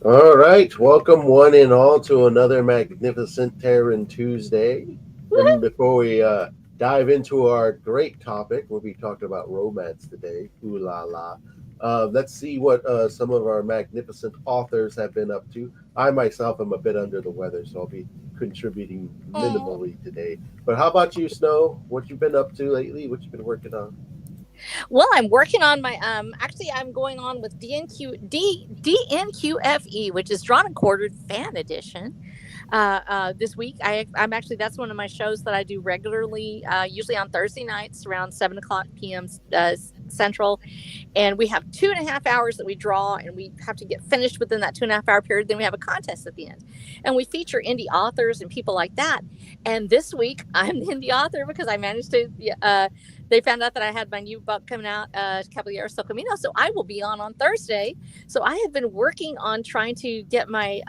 All right, welcome one and all to another magnificent Terran Tuesday. And Woohoo! before we dive into our great topic, we'll be talking about romance today. Ooh la la. Let's see what some of our magnificent authors have been up to. I myself am a bit under the weather, so I'll be contributing Oh. minimally today. But how about you, Snow? What you been up to lately? What you been working on? Well, I'm working on my actually I'm going on with DNQFE, which is Drawn and Quartered Fan Edition. This week. I'm actually that's one of my shows that I do regularly, usually on Thursday nights around 7 o'clock p.m. Central, and we have 2.5 hours that we draw, and we have to get finished within that 2.5 hour period. Then we have a contest at the end, and we feature indie authors and people like that. And this week, I'm the indie author because I managed to. They found out that I had my new book coming out, Caballero So Camino. So I will be on Thursday. So I have been working on trying to get my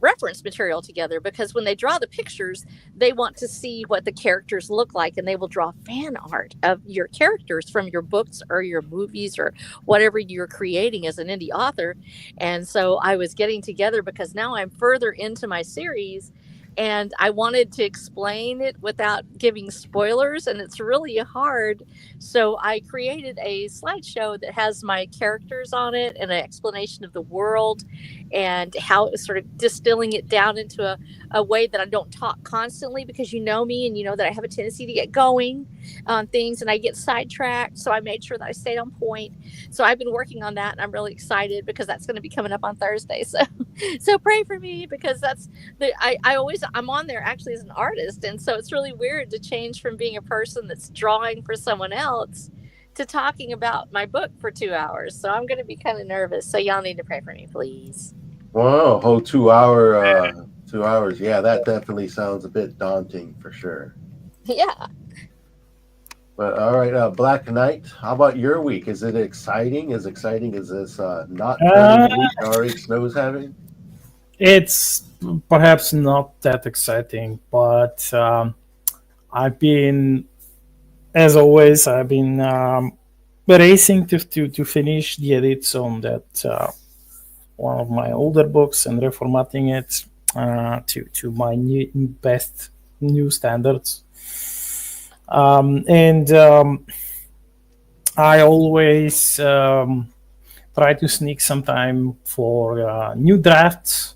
reference material together, because when they draw the pictures, they want to see what the characters look like, and they will draw fan art of your characters from your books or your movies or whatever you're creating as an indie author. And so I was getting together because now I'm further into my series, and I wanted to explain it without giving spoilers, and it's really hard. So I created a slideshow that has my characters on it and an explanation of the world, and how it was sort of distilling it down into a way that I don't talk constantly, because you know me and you know that I have a tendency to get going on things and I get sidetracked. So I made sure that I stayed on point. So I've been working on that, and I'm really excited because that's going to be coming up on Thursday. So pray for me, because I'm on there actually as an artist. And so it's really weird to change from being a person that's drawing for someone else to talking about my book for 2 hours. So I'm going to be kind of nervous. So y'all need to pray for me, please. Wow, whole 2 hours. Yeah, that definitely sounds a bit daunting for sure. Yeah. But all right, Black Knight, how about your week? Is it exciting? As exciting as this not Uh, turning week RH Snow's having? it's perhaps not that exciting, but I've been, as always, I've been racing to finish the edits on that one of my older books and reformatting it to my new best new standards. And I always try to sneak some time for new drafts.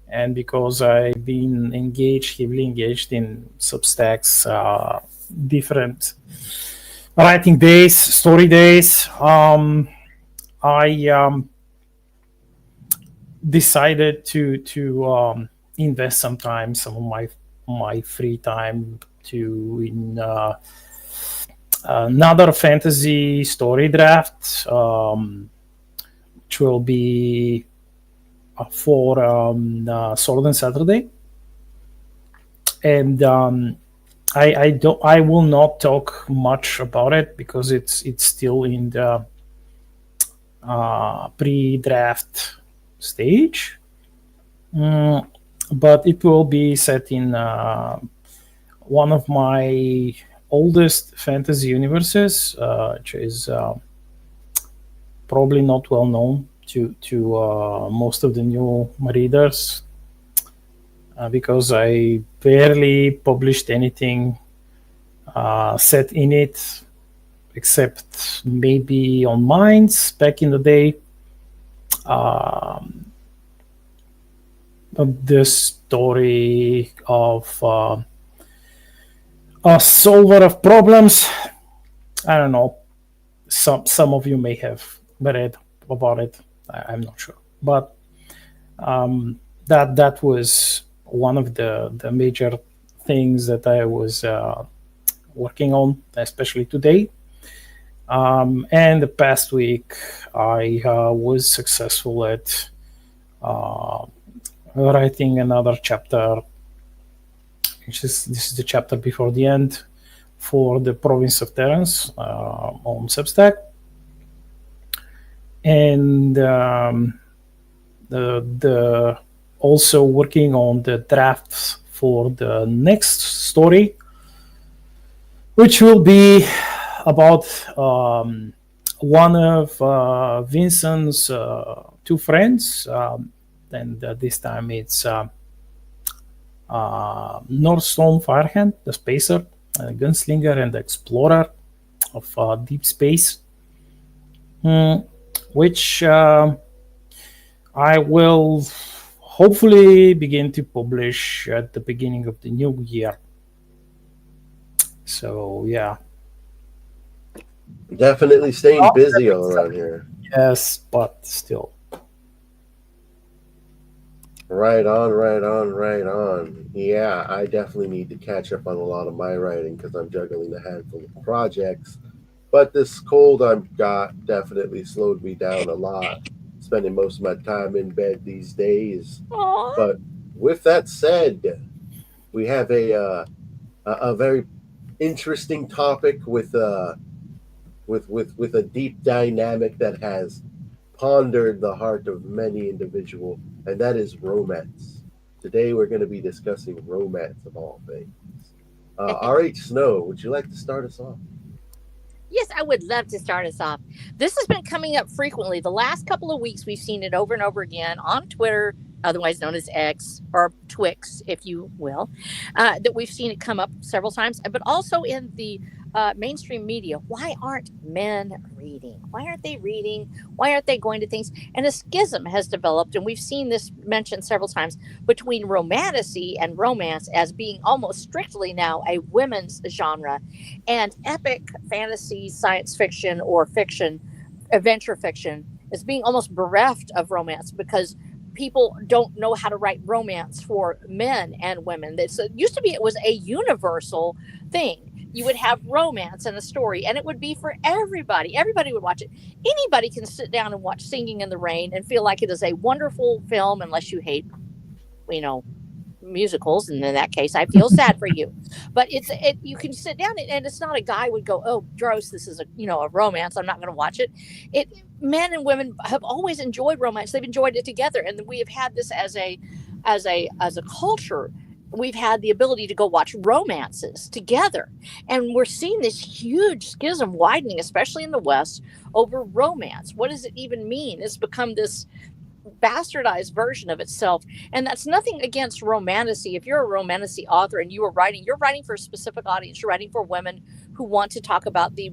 And because I've been heavily engaged in Substack's different writing days, story days, I decided to invest some of my free time to in another fantasy story draft, which will be for Sword and Saturday, and I will not talk much about it because it's still in the pre-draft stage. Mm, but it will be set in one of my oldest fantasy universes, which is probably not well known to most of the new readers, because I barely published anything set in it, except maybe on Minds back in the day. Um, the story of a solver of problems. I don't know. Some of you may have read about it. I'm not sure, but that was one of the major things that I was working on, especially today. And the past week, I was successful at uh, writing another chapter, which is this is the chapter before the end for the province of Terrence on Substack, and the also working on the drafts for the next story, which will be about one of Vincent's two friends, and this time it's Northstone Firehand, the spacer, gunslinger, and explorer of deep space, which I will hopefully begin to publish at the beginning of the new year. So yeah, Definitely staying busy all around here. yes, but still. Right on, right on, right on. Yeah, I definitely need to catch up on a lot of my writing because I'm juggling a handful of projects. But this cold I've got definitely slowed me down a lot, spending most of my time in bed these days. Aw. But with that said, we have a very interesting topic with a deep dynamic that has pondered the heart of many individual, and that is romance. Today we're going to be discussing romance of all things. R.H. Snow, would you like to start us off? Yes, I would love to start us off. This has been coming up frequently. The last couple of weeks, we've seen it over and over again on Twitter, otherwise known as X or Twix, if you will, that we've seen it come up several times, but also in the mainstream media. Why aren't men reading? Why aren't they reading? Why aren't they going to things? And a schism has developed, and we've seen this mentioned several times, between romantasy and romance as being almost strictly now a women's genre, and epic fantasy, science fiction, or fiction, adventure fiction, is being almost bereft of romance because people don't know how to write romance for men and women. It used to be it was a universal thing. You would have romance and a story, and it would be for everybody. Everybody would watch it. Anybody can sit down and watch Singing in the Rain and feel like it is a wonderful film, unless you hate, you know, musicals, and in that case I feel sad for you. But you can sit down and it's not a guy would go, oh gross, this is a romance, I'm not going to watch it. It Men and women have always enjoyed romance. They've enjoyed it together, and we have had this as a culture. We've had the ability to go watch romances together, and we're seeing this huge schism widening, especially in the West, over romance. What does it even mean? It's become this bastardized version of itself, and that's nothing against romantasy. If you're a romantasy author and you're writing for a specific audience. You're writing for women who want to talk about the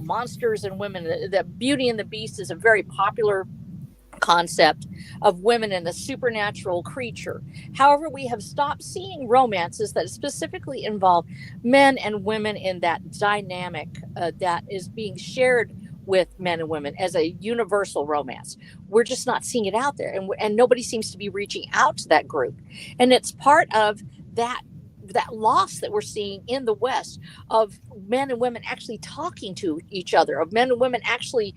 monsters and women. The Beauty and the Beast is a very popular concept of women and the supernatural creature. However, we have stopped seeing romances that specifically involve men and women in that dynamic that is being shared with men and women as a universal romance. We're just not seeing it out there, and nobody seems to be reaching out to that group. And it's part of that loss that we're seeing in the West of men and women actually talking to each other, of men and women actually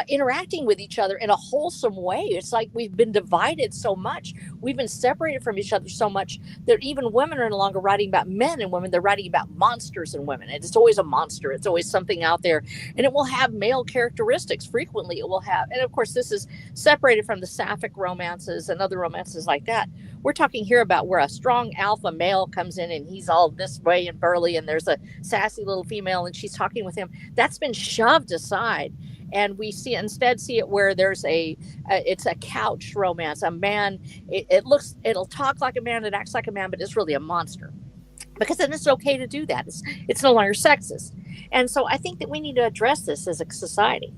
interacting with each other in a wholesome way. It's like we've been divided so much. We've been separated from each other so much that even women are no longer writing about men and women. They're writing about monsters and women. And it's always a monster. It's always something out there. And it will have male characteristics. Frequently it will have. And of course, this is separated from the sapphic romances and other romances like that. We're talking here about where a strong alpha male comes in and he's all this way and burly, and there's a sassy little female and she's talking with him. That's been shoved aside, and we instead see it where there's it's a couch romance. A man, it'll talk like a man, it acts like a man, but it's really a monster, because then it's okay to do that. It's no longer sexist. And so I think that we need to address this as a society.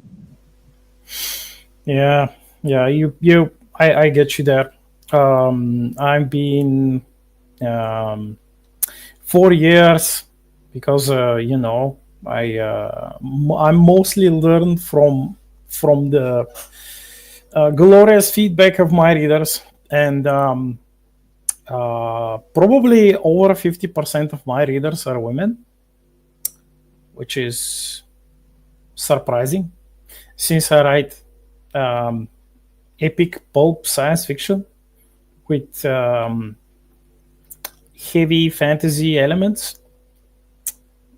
Yeah, I get you there. I've been 4 years because I mostly learned from the glorious feedback of my readers, and probably over 50% of my readers are women, which is surprising since I write epic pulp science fiction with heavy fantasy elements.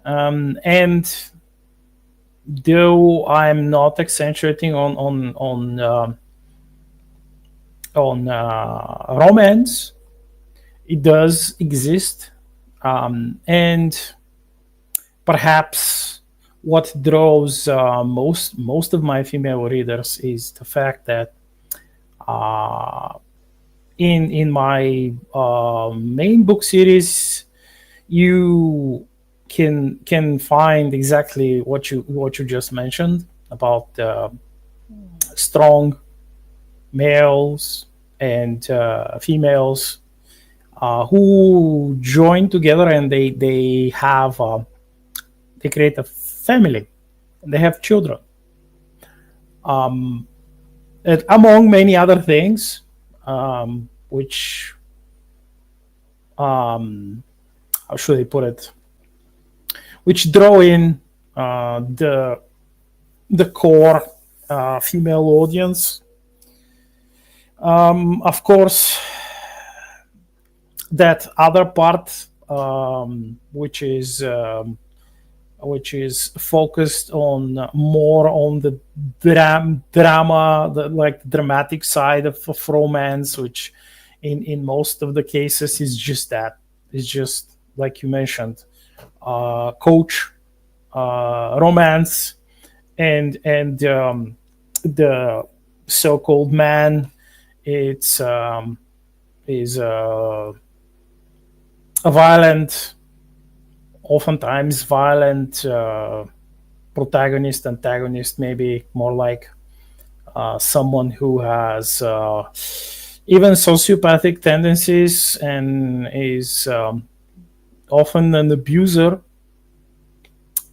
And though I'm not accentuating on romance, it does exist, and perhaps what draws most of my female readers is the fact that uh, in my main book series, you can find exactly what you just mentioned about strong males and females who join together, and they create a family. They have children, and among many other things, which how should I put it, which draw in the core female audience. Of course, that other part, which is focused on more on the drama, the like dramatic side of romance, which in most of the cases is just that. It's just like you mentioned, coach romance, and the so-called man. It's is a violent, oftentimes violent protagonist, antagonist, maybe more like someone who has even sociopathic tendencies and is often an abuser.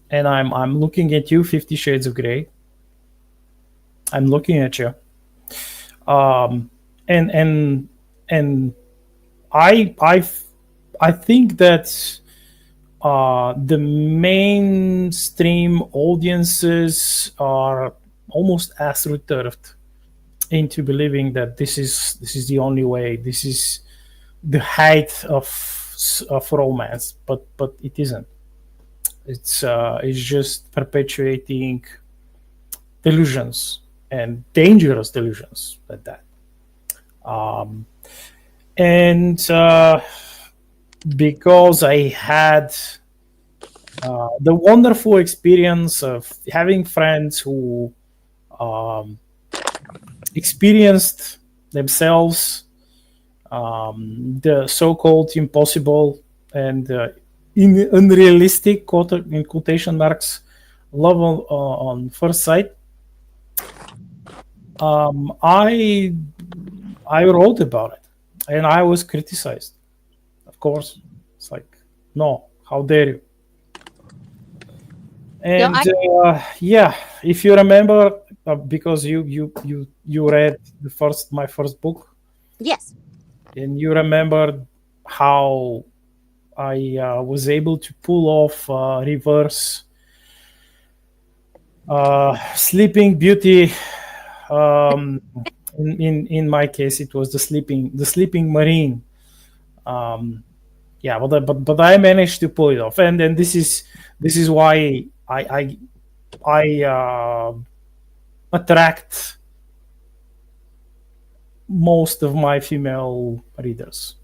And I'm looking at you, 50 Shades of Grey. I'm looking at you. And I think that the mainstream audiences are almost as reserved into believing that this is the only way, this is the height of romance, but it isn't. It's just perpetuating delusions, and dangerous delusions at that. And because I had the wonderful experience of having friends who experienced themselves the so-called impossible and unrealistic, in quotation marks, love on first sight. I wrote about it, and I was criticized. Of course, it's like, no, how dare you? And yeah, if you remember, because you read my first book. Yes. And you remember how I was able to pull off reverse Sleeping Beauty. In my case, it was the Sleeping Marine. Yeah, but I managed to pull it off, and then this is why I attract most of my female readers.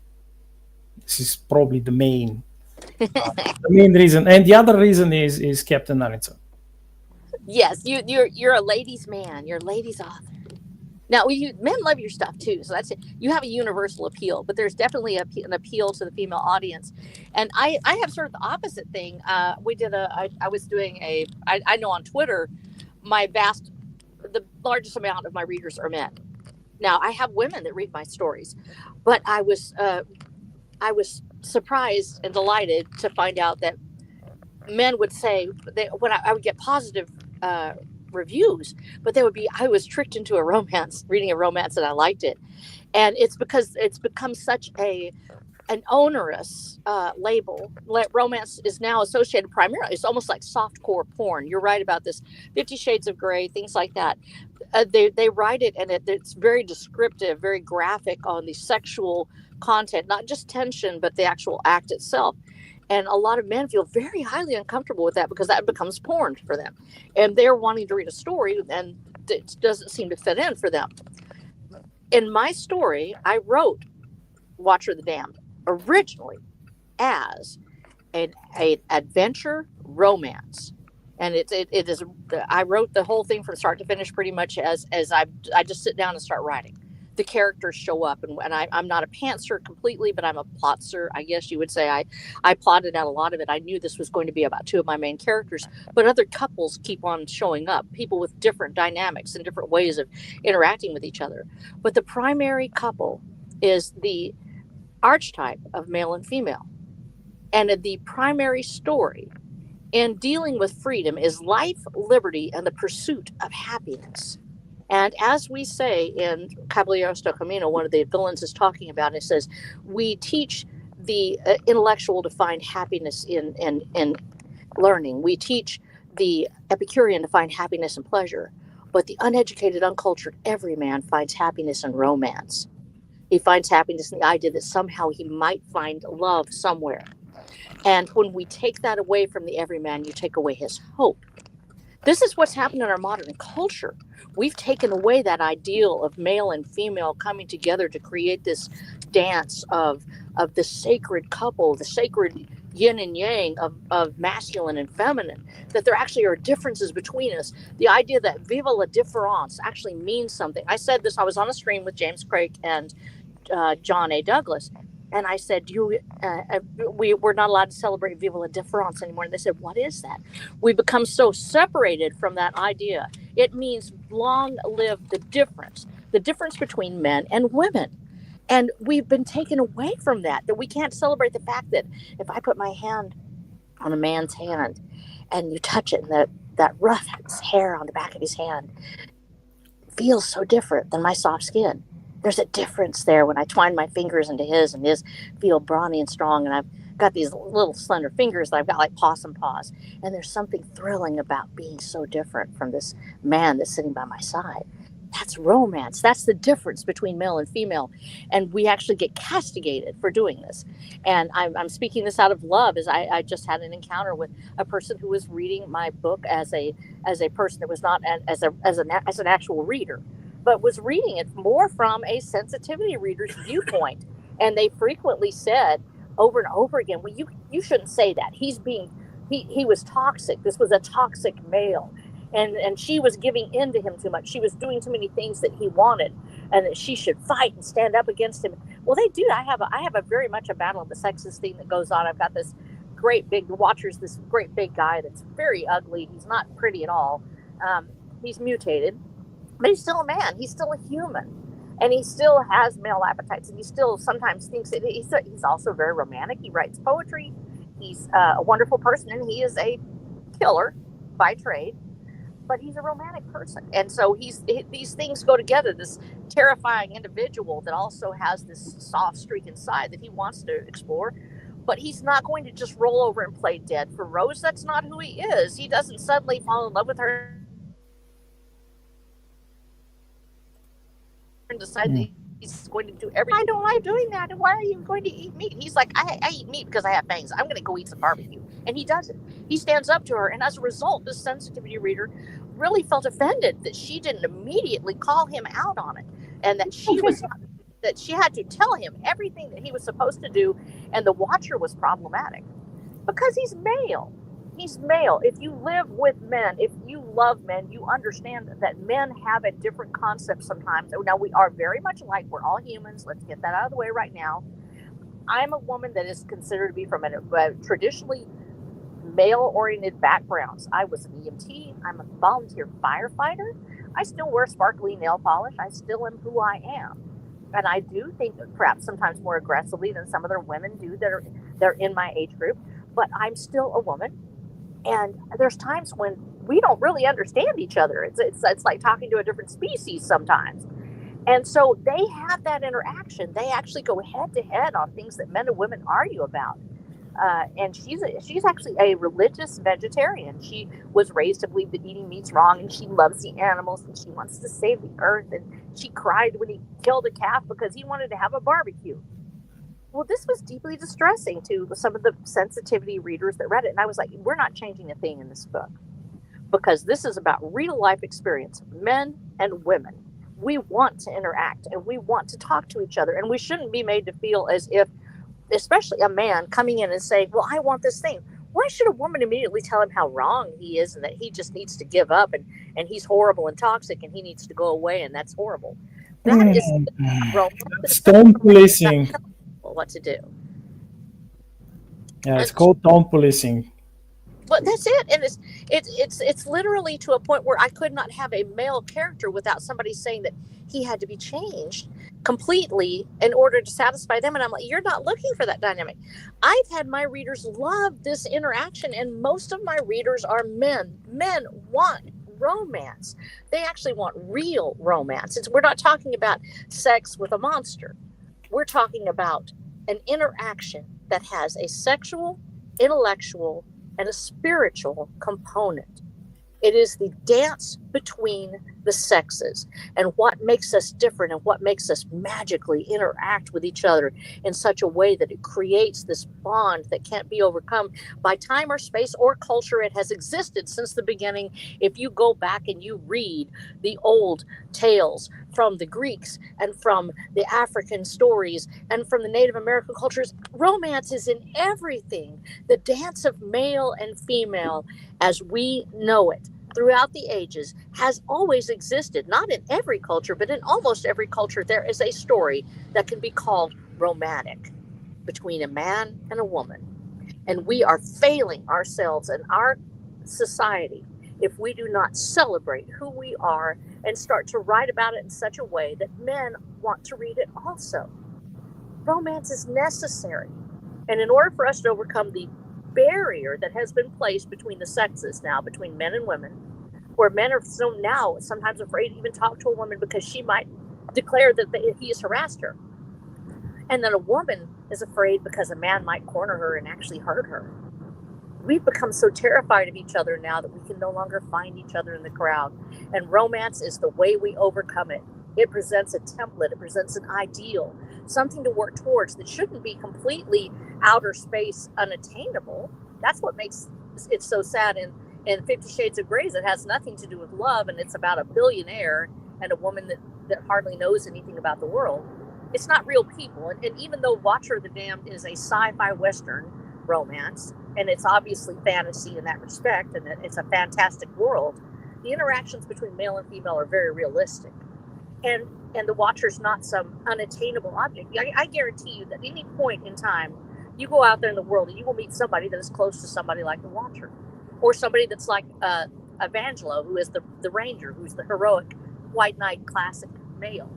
This is probably the main reason, and the other reason is Captain Arrington. Yes, you're a ladies' man. You're a ladies' author. Now, men love your stuff too, so that's it. You have a universal appeal, but there's definitely an appeal to the female audience. And I have sort of the opposite thing. I was doing I know on Twitter, the largest amount of my readers are men. Now, I have women that read my stories, but I was surprised and delighted to find out that men would say that when I would get positive reviews, but I was tricked into reading a romance, and I liked it. And it's because it's become such an onerous label. Romance is now associated primarily, it's almost like softcore porn. You're right about this, 50 Shades of Grey, things like that. They write it, and it's very descriptive, very graphic on the sexual content, not just tension, but the actual act itself. And a lot of men feel very highly uncomfortable with that because that becomes porn for them. And they're wanting to read a story, and it doesn't seem to fit in for them. In my story, I wrote Watcher of the Damned originally as an adventure romance And it is. I wrote the whole thing from start to finish pretty much as I just sit down and start writing. The characters show up, and I'm not a pantser completely, but I'm a plotzer, I guess you would say. I plotted out a lot of it. I knew this was going to be about two of my main characters, but other couples keep on showing up, people with different dynamics and different ways of interacting with each other. But the primary couple is the archetype of male and female. And the primary story in dealing with freedom is life, liberty, and the pursuit of happiness. And as we say in Caballeros del Camino, one of the villains is talking about it, says, we teach the intellectual to find happiness in learning. We teach the Epicurean to find happiness and pleasure. But the uneducated, uncultured everyman finds happiness in romance. He finds happiness in the idea that somehow he might find love somewhere. And when we take that away from the everyman, you take away his hope. This is what's happened in our modern culture. We've taken away that ideal of male and female coming together to create this dance of the sacred couple, the sacred yin and yang of masculine and feminine, that there actually are differences between us. The idea that viva la difference actually means something. I said this, I was on a stream with James Craig and John A. Douglas. And I said, we're not allowed to celebrate Viva la Difference anymore. And they said, what is that? We become so separated from that idea. It means long live the difference between men and women. And we've been taken away from that we can't celebrate the fact that if I put my hand on a man's hand and you touch it, and that rough hair on the back of his hand feels so different than my soft skin. There's a difference there when I twine my fingers into his, and his feel brawny and strong, and I've got these little slender fingers that I've got like possum paws. And there's something thrilling about being so different from this man that's sitting by my side. That's romance. That's the difference between male and female. And we actually get castigated for doing this. And I'm speaking this out of love, as I just had an encounter with a person who was reading my book as a person that was not as an actual reader, but was reading it more from a sensitivity reader's viewpoint. And they frequently said over and over again, well, you shouldn't say that. He was toxic. This was a toxic male. And she was giving in to him too much. She was doing too many things that he wanted, and that she should fight and stand up against him. Well, they do. I have a very much a battle of the sexes thing that goes on. I've got this great big watchers, this great big guy that's very ugly. He's not pretty at all. He's mutated, but he's still a man. He's still a human, and he still has male appetites, and he still sometimes thinks that he's also very romantic. He writes poetry. He's a wonderful person, and he is a killer by trade, but he's a romantic person. And so these things go together, this terrifying individual that also has this soft streak inside that he wants to explore. But he's not going to just roll over and play dead for Rose. That's not who he is. He doesn't suddenly fall in love with her and decide that he's going to do everything. I don't like doing that. And why are you going to eat meat? He's like, I eat meat because I have fangs. I'm going to go eat some barbecue. And he does it. He stands up to her. And as a result, this sensitivity reader really felt offended that she didn't immediately call him out on it. And that that she had to tell him everything that he was supposed to do. And the watcher was problematic because he's male. He's male. If you live with men, if you love men, you understand that men have a different concept sometimes. Now, we are very much alike. We're all humans. Let's get that out of the way right now. I'm a woman that is considered to be from a traditionally male-oriented backgrounds. I was an EMT. I'm a volunteer firefighter. I still wear sparkly nail polish. I still am who I am. And I do think that perhaps sometimes more aggressively than some other women do they're in my age group. But I'm still a woman. And there's times when we don't really understand each other. It's like talking to a different species sometimes. And so they have that interaction. They actually go head to head on things that men and women argue about. And she's actually a religious vegetarian. She was raised to believe that eating meat's wrong, and she loves the animals, and she wants to save the earth. And she cried when he killed a calf because he wanted to have a barbecue. Well, this was deeply distressing to some of the sensitivity readers that read it. And I was like, we're not changing a thing in this book, because this is about real life experience, men and women. We want to interact, and we want to talk to each other, and we shouldn't be made to feel as if, especially a man coming in and saying, well, I want this thing. Why should a woman immediately tell him how wrong he is and that he just needs to give up and he's horrible and toxic and he needs to go away and that's horrible? That is Mm. romance. That's It's not tone romance about policing. telling people what to do. Yeah, it's And called tone policing. but that's it. And it's literally to a point where I could not have a male character without somebody saying that he had to be changed completely in order to satisfy them. And I'm like, you're not looking for that dynamic. I've had my readers love this interaction, and most of my readers are men. Men want romance. They actually want real romance. We're not talking about sex with a monster. We're talking about an interaction that has a sexual, intellectual, and a spiritual component. It is the dance between the sexes and what makes us different and what makes us magically interact with each other in such a way that it creates this bond that can't be overcome by time or space or culture. It has existed since the beginning. If you go back and you read the old tales from the Greeks and from the African stories and from the Native American cultures, romance is in everything. The dance of male and female as we know it throughout the ages has always existed. Not in every culture, but in almost every culture, there is a story that can be called romantic between a man and a woman. And we are failing ourselves and our society if we do not celebrate who we are and start to write about it in such a way that men want to read it also. Romance is necessary. And in order for us to overcome the barrier that has been placed between the sexes now, between men and women, where men are so now sometimes afraid to even talk to a woman because she might declare that he has harassed her. And then a woman is afraid because a man might corner her and actually hurt her. We've become so terrified of each other now that we can no longer find each other in the crowd. And romance is the way we overcome it. It presents a template, it presents an ideal, something to work towards that shouldn't be completely outer space unattainable. That's what makes it so sad in 50 Shades of Grey. It has nothing to do with love, and it's about a billionaire and a woman that hardly knows anything about the world. It's not real people. And even though Watcher of the Damned is a sci-fi Western romance, and it's obviously fantasy in that respect, and it's a fantastic world, the interactions between male and female are very realistic. And the Watcher's not some unattainable object. I guarantee you that at any point in time, you go out there in the world and you will meet somebody that is close to somebody like the Watcher, or somebody that's like Evangelo, who is the ranger, who's the heroic white knight classic male.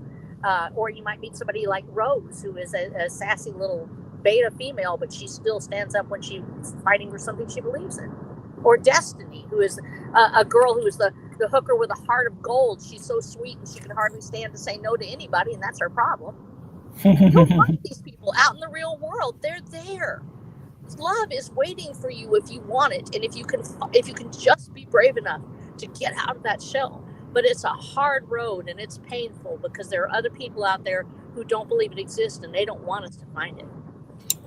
Or you might meet somebody like Rose, who is a sassy little beta female, but she still stands up when she's fighting for something she believes in. Or Destiny, who is a girl who is the hooker with a heart of gold. She's so sweet and she can hardly stand to say no to anybody, and that's her problem. You'll find these people out in the real world. They're there. Love is waiting for you if you want it, and if you can just be brave enough to get out of that shell. But it's a hard road and it's painful because there are other people out there who don't believe it exists and they don't want us to find it.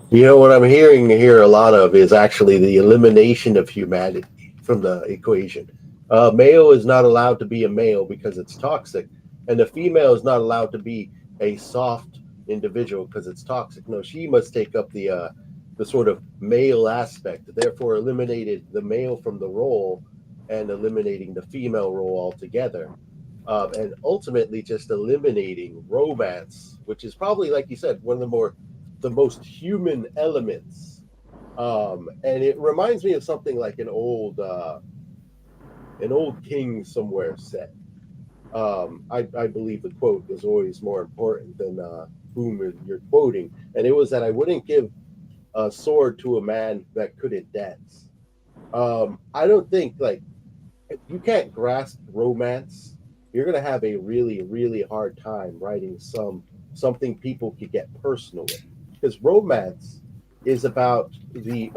You know what I'm hearing here a lot of is actually the elimination of humanity from the equation. Male is not allowed to be a male because it's toxic, and the female is not allowed to be a soft individual because it's toxic. No, she must take up the sort of male aspect. Therefore, eliminated the male from the role and eliminating the female role altogether. And ultimately just eliminating romance, which is probably, like you said, one of the most human elements. And it reminds me of something like an old king somewhere said. I believe the quote is always more important than whom you're quoting, and it was that I wouldn't give a sword to a man that couldn't dance. I don't think, like, if you can't grasp romance, you're gonna have a really, really hard time writing something people could get personal with. Because romance is about the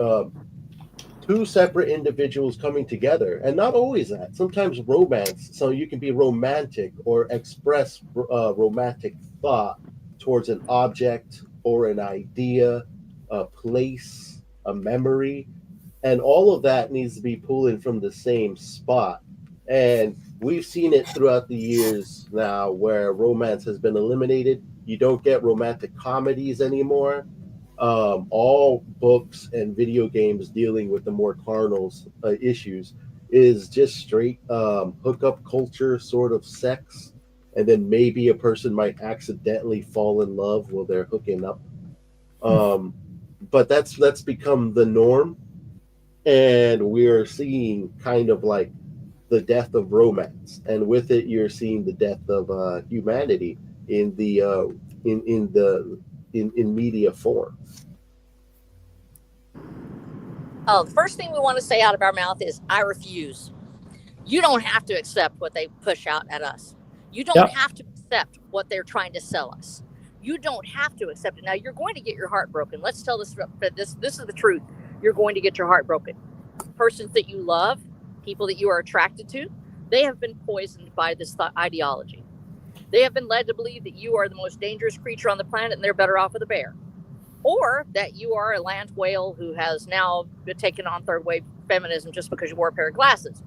two separate individuals coming together, and not always that. Sometimes romance, so you can be romantic or express romantic thought towards an object or an idea, a place, a memory, and all of that needs to be pulling from the same spot. And we've seen it throughout the years now where romance has been eliminated. You don't get romantic comedies anymore. all books and video games dealing with the more carnal issues is just straight hookup culture, sort of sex, and then maybe a person might accidentally fall in love while they're hooking up. Um, but that's become the norm, and we're seeing kind of like the death of romance, and with it, you're seeing the death of humanity in the in media form. Oh, the first thing we want to say out of our mouth is, I refuse. You don't have to accept what they push out at us. You don't Yeah. have to accept what they're trying to sell us. You don't have to accept it. Now, you're going to get your heart broken. Let's tell this is the truth. You're going to get your heart broken. Persons that you love, people that you are attracted to, they have been poisoned by this ideology. They have been led to believe that you are the most dangerous creature on the planet and they're better off with a bear. Or that you are a land whale who has now taken on third wave feminism just because you wore a pair of glasses.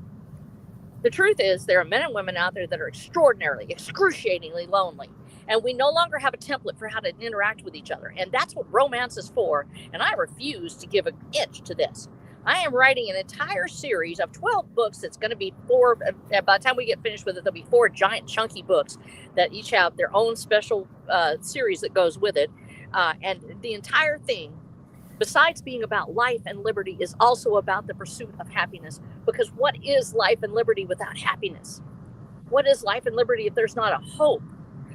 The truth is, there are men and women out there that are extraordinarily, excruciatingly lonely. And we no longer have a template for how to interact with each other. And that's what romance is for. And I refuse to give an inch to this. I am writing an entire series of 12 books. That's going to be four. By the time we get finished with it, there'll be 4 giant chunky books that each have their own special series that goes with it. And the entire thing, besides being about life and liberty, is also about the pursuit of happiness. Because what is life and liberty without happiness? What is life and liberty if there's not a hope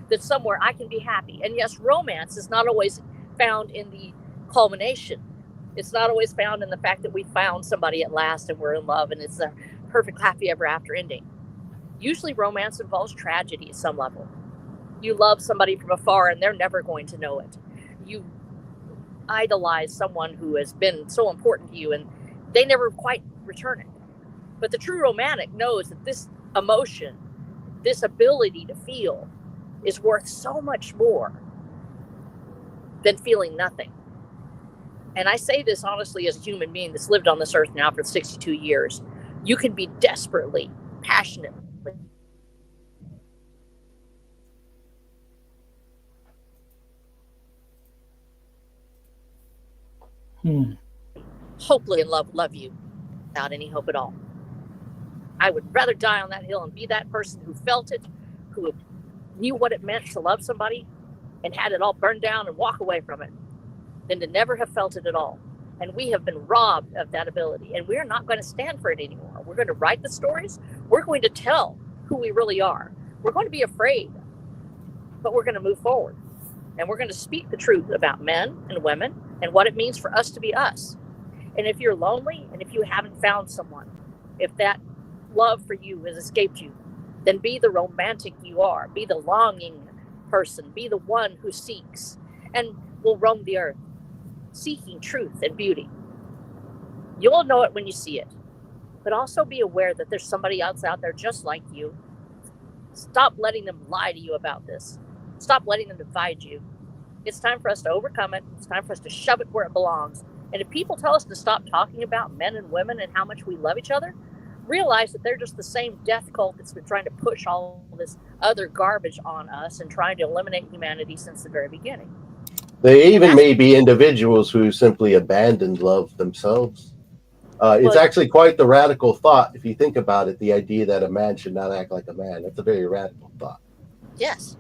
that somewhere I can be happy? And yes, romance is not always found in the culmination. It's not always found in the fact that we found somebody at last and we're in love and it's a perfect happy ever after ending. Usually romance involves tragedy at some level. You love somebody from afar and they're never going to know it. You idolize someone who has been so important to you and they never quite return it. But the true romantic knows that this emotion, this ability to feel, is worth so much more than feeling nothing. And I say this honestly as a human being that's lived on this earth now for 62 years. You can be desperately, passionately, hopelessly in love you without any hope at all. I would rather die on that hill and be that person who felt it, who knew what it meant to love somebody and had it all burned down and walk away from it, than to never have felt it at all. And we have been robbed of that ability. And we're not going to stand for it anymore. We're going to write the stories. We're going to tell who we really are. We're going to be afraid, but we're going to move forward. And we're going to speak the truth about men and women and what it means for us to be us. And if you're lonely and if you haven't found someone, if that love for you has escaped you, then be the romantic you are. Be the longing person. Be the one who seeks and will roam the earth, seeking truth and beauty. You'll know it when you see it. But also be aware that there's somebody else out there just like you. Stop letting them lie to you about this. Stop letting them divide you. It's time for us to overcome it. It's time for us to shove it where it belongs. And if people tell us to stop talking about men and women and how much we love each other, realize that they're just the same death cult that's been trying to push all this other garbage on us and trying to eliminate humanity since the very beginning. They even may be individuals who simply abandoned love themselves. It's actually quite the radical thought if you think about it, the idea that a man should not act like a man. That's a very radical thought. Yes.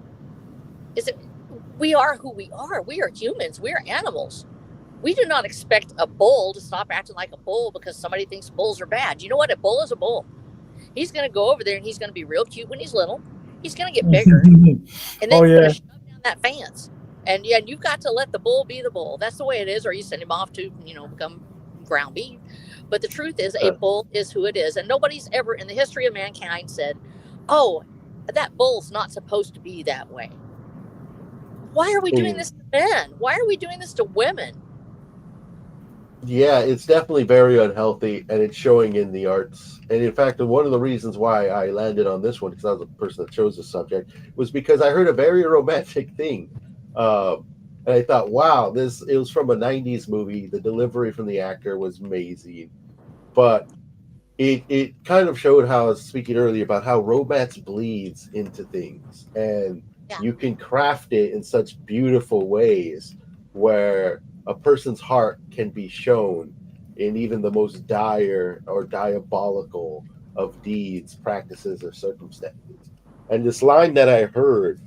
We are who we are. We are humans. We are animals. We do not expect a bull to stop acting like a bull because somebody thinks bulls are bad. You know what? A bull is a bull. He's going to go over there and he's going to be real cute when he's little. He's going to get bigger. And then he's going to shove down that fence. And yeah, you've got to let the bull be the bull. That's the way it is. Or you send him off to, become ground beef. But the truth is, a bull is who it is. And nobody's ever in the history of mankind said, oh, that bull's not supposed to be that way. Why are we doing this to men? Why are we doing this to women? Yeah, it's definitely very unhealthy, and it's showing in the arts. And in fact, one of the reasons why I landed on this one, because I was the person that chose the subject, was because I heard a very romantic thing. And I thought, wow, it was from a 90s movie. The delivery from the actor was amazing. But it kind of showed how I was speaking earlier about how romance bleeds into things. And you can craft it in such beautiful ways where a person's heart can be shown in even the most dire or diabolical of deeds, practices, or circumstances. And this line that I heard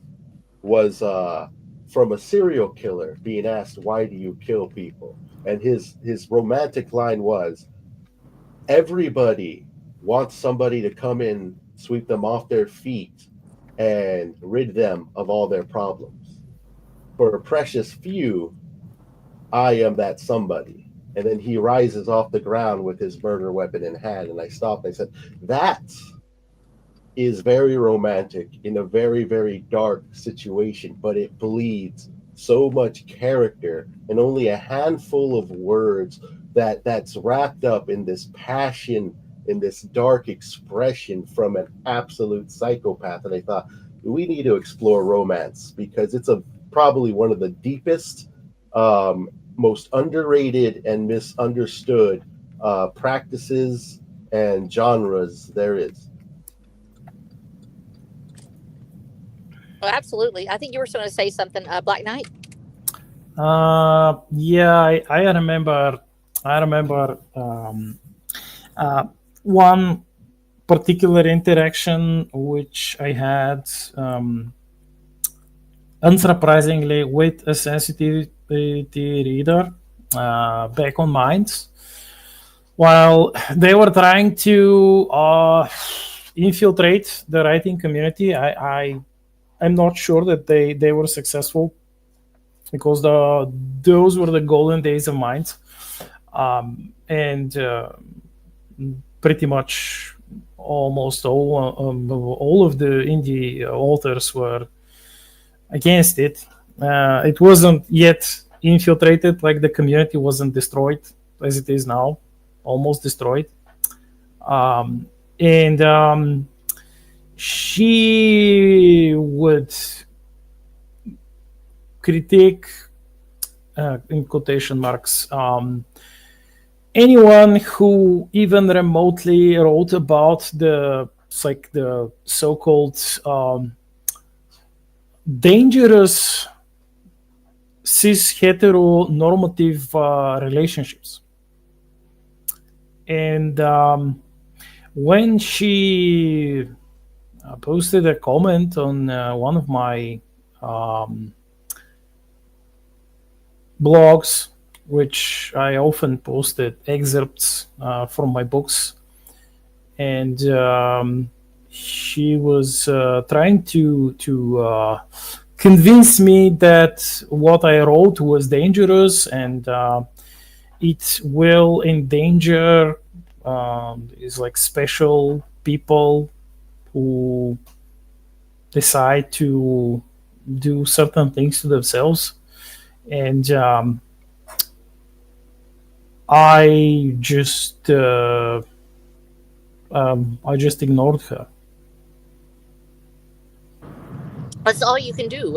was from a serial killer being asked, "Why do you kill people?" And his romantic line was, "Everybody wants somebody to come in, sweep them off their feet, and rid them of all their problems. For a precious few, I am that somebody." And then he rises off the ground with his murder weapon in hand. And I stopped. And I said, "That is very romantic in a very, very dark situation, but it bleeds so much character and only a handful of words that's wrapped up in this passion, in this dark expression from an absolute psychopath." And I thought, we need to explore romance because it's probably one of the deepest, most underrated and misunderstood practices and genres there is. Well, absolutely. I think you were going to say something. Black Knight. Yeah, I remember. One particular interaction which I had, unsurprisingly, with a sensitivity reader back on Minds, while they were trying to infiltrate the writing community. I'm not sure that they were successful because those were the golden days of Minds, and pretty much almost all of the indie authors were against it. It wasn't yet infiltrated, like the community wasn't destroyed as it is now, almost destroyed. And she would critique, in quotation marks, anyone who even remotely wrote about the so-called dangerous cis heteronormative relationships. And when she posted a comment on one of my blogs, which I often posted excerpts from my books, and she was trying to convince me that what I wrote was dangerous and it will endanger these like special people who decide to do certain things to themselves. And I just ignored her. That's all you can do.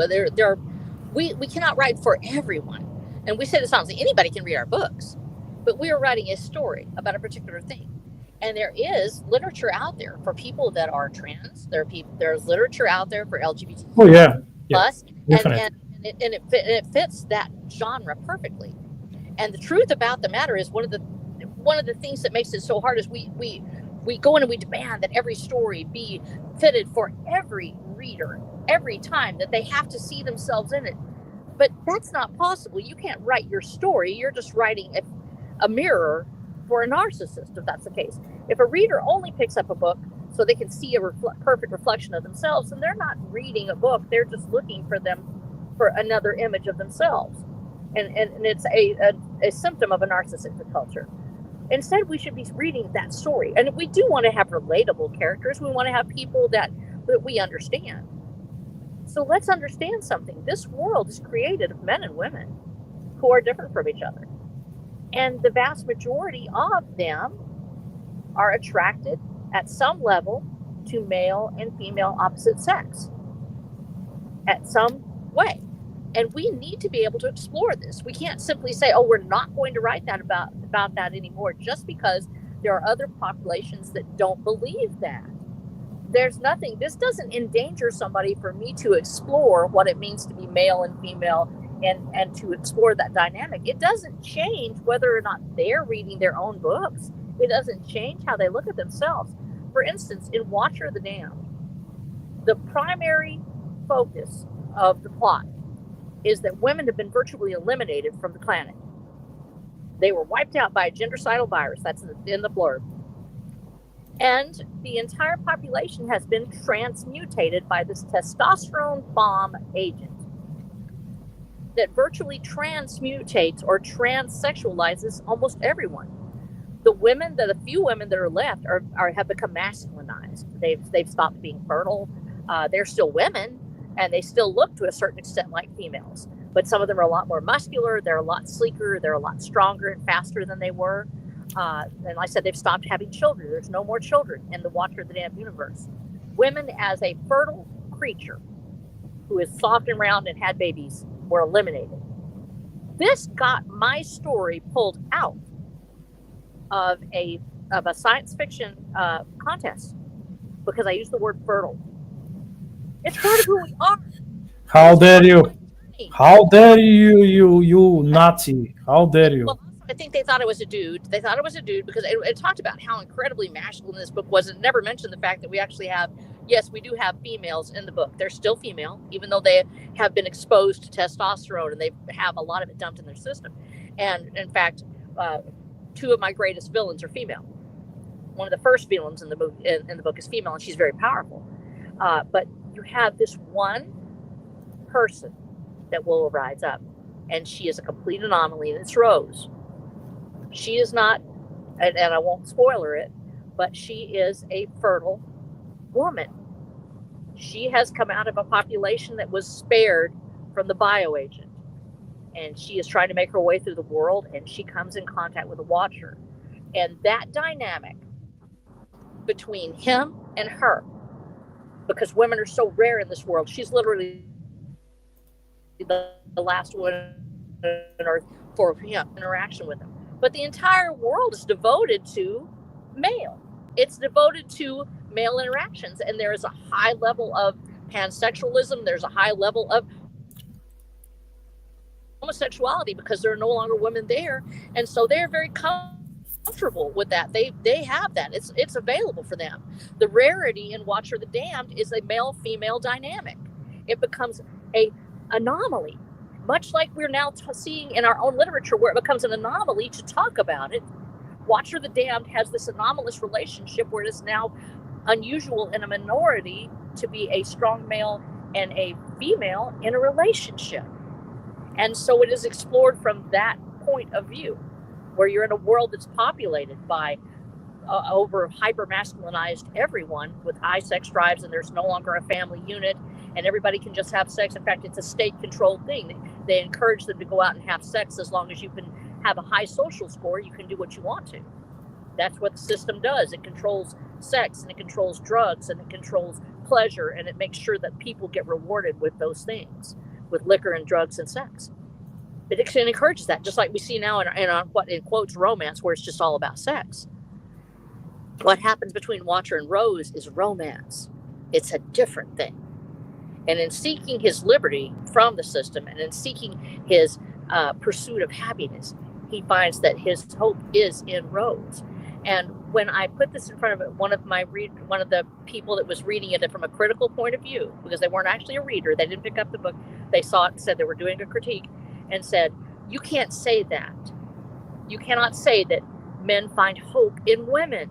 We cannot write for everyone, and we say this honestly. Anybody can read our books, but we are writing a story about a particular thing, and there is literature out there for people that are trans. There's literature out there for LGBTQ Oh yeah, plus, definitely. and it fits that genre perfectly. And the truth about the matter is one of the things that makes it so hard is we go in and we demand that every story be fitted for every reader every time, that they have to see themselves in it. But that's not possible. You can't write your story. You're just writing a mirror for a narcissist, if that's the case. If a reader only picks up a book so they can see a perfect reflection of themselves, and they're not reading a book, they're just looking for another image of themselves. And it's a symptom of a narcissistic culture. Instead, we should be reading that story. And we do want to have relatable characters. We want to have people that we understand. So let's understand something. This world is created of men and women who are different from each other. And the vast majority of them are attracted at some level to male and female opposite sex at some way. And we need to be able to explore this. We can't simply say, oh, we're not going to write that about that anymore, just because there are other populations that don't believe that. There's nothing, this doesn't endanger somebody for me to explore what it means to be male and female and to explore that dynamic. It doesn't change whether or not they're reading their own books. It doesn't change how they look at themselves. For instance, in Watcher of the Damned, the primary focus of the plot is that women have been virtually eliminated from the planet. They were wiped out by a gendercidal virus. That's in the blurb. And the entire population has been transmutated by this testosterone bomb agent that virtually transmutates or transsexualizes almost everyone. The few women that are left have become masculinized. They've stopped being fertile. They're still women, and they still look to a certain extent like females. But some of them are a lot more muscular. They're a lot sleeker. They're a lot stronger and faster than they were. And like I said, they've stopped having children. There's no more children in the Watcher of the Damned universe. Women as a fertile creature who is soft and round and had babies were eliminated. This got my story pulled out of a science fiction contest because I used the word fertile. It's part of who we are. How dare you? How dare you, you Nazi? How dare you? Well, I think they thought it was a dude. They thought it was a dude because it talked about how incredibly masculine this book was. It never mentioned the fact that we actually have, yes, we do have females in the book. They're still female, even though they have been exposed to testosterone and they have a lot of it dumped in their system. And in fact, two of my greatest villains are female. One of the first villains in the book is female, and she's very powerful. But you have this one person that will rise up, and she is a complete anomaly, and it's Rose. She is not, and I won't spoiler it, but she is a fertile woman. She has come out of a population that was spared from the bioagent, and she is trying to make her way through the world, and she comes in contact with a Watcher. And that dynamic between him and her, because women are so rare in this world, she's literally the last one on Earth for interaction with him. But the entire world is devoted to male. It's devoted to male interactions, and there is a high level of pansexualism. There's a high level of homosexuality because there are no longer women there, and so they're very comfortable with that. They have that. It's available for them. The rarity in Watcher of the Damned is a male-female dynamic. It becomes a anomaly, much like we're now seeing in our own literature, where it becomes an anomaly to talk about it. Watcher of the Damned has this anomalous relationship where it is now unusual in a minority to be a strong male and a female in a relationship. And so it is explored from that point of view, where you're in a world that's populated by over hyper-masculinized everyone with high sex drives, and there's no longer a family unit, and everybody can just have sex. In fact, it's a state-controlled thing. They encourage them to go out and have sex as long as you can have a high social score. You can do what you want to. That's what the system does. It controls sex, and it controls drugs, and it controls pleasure, and it makes sure that people get rewarded with those things, with liquor and drugs and sex. It encourages that, just like we see now in what in quotes romance, where it's just all about sex. What happens between Watcher and Rose is romance. It's a different thing. And in seeking his liberty from the system, and in seeking his pursuit of happiness, he finds that his hope is in Rose. And when I put this in front of one of the people that was reading it from a critical point of view, because they weren't actually a reader, they didn't pick up the book, they saw it and said they were doing a critique, and said, you can't say that. You cannot say that men find hope in women.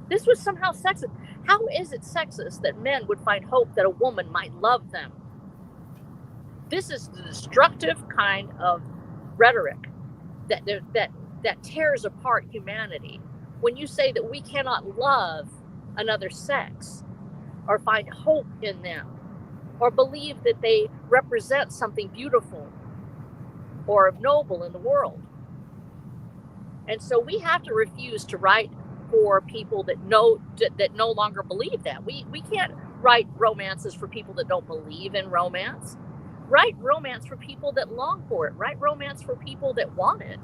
This was somehow sexist. How is it sexist that men would find hope that a woman might love them? This is the destructive kind of rhetoric that tears apart humanity. When you say that we cannot love another sex, or find hope in them, or believe that they represent something beautiful or noble in the world. And so we have to refuse to write for people that no longer believe that. We can't write romances for people that don't believe in romance. Write romance for people that long for it. Write romance for people that want it,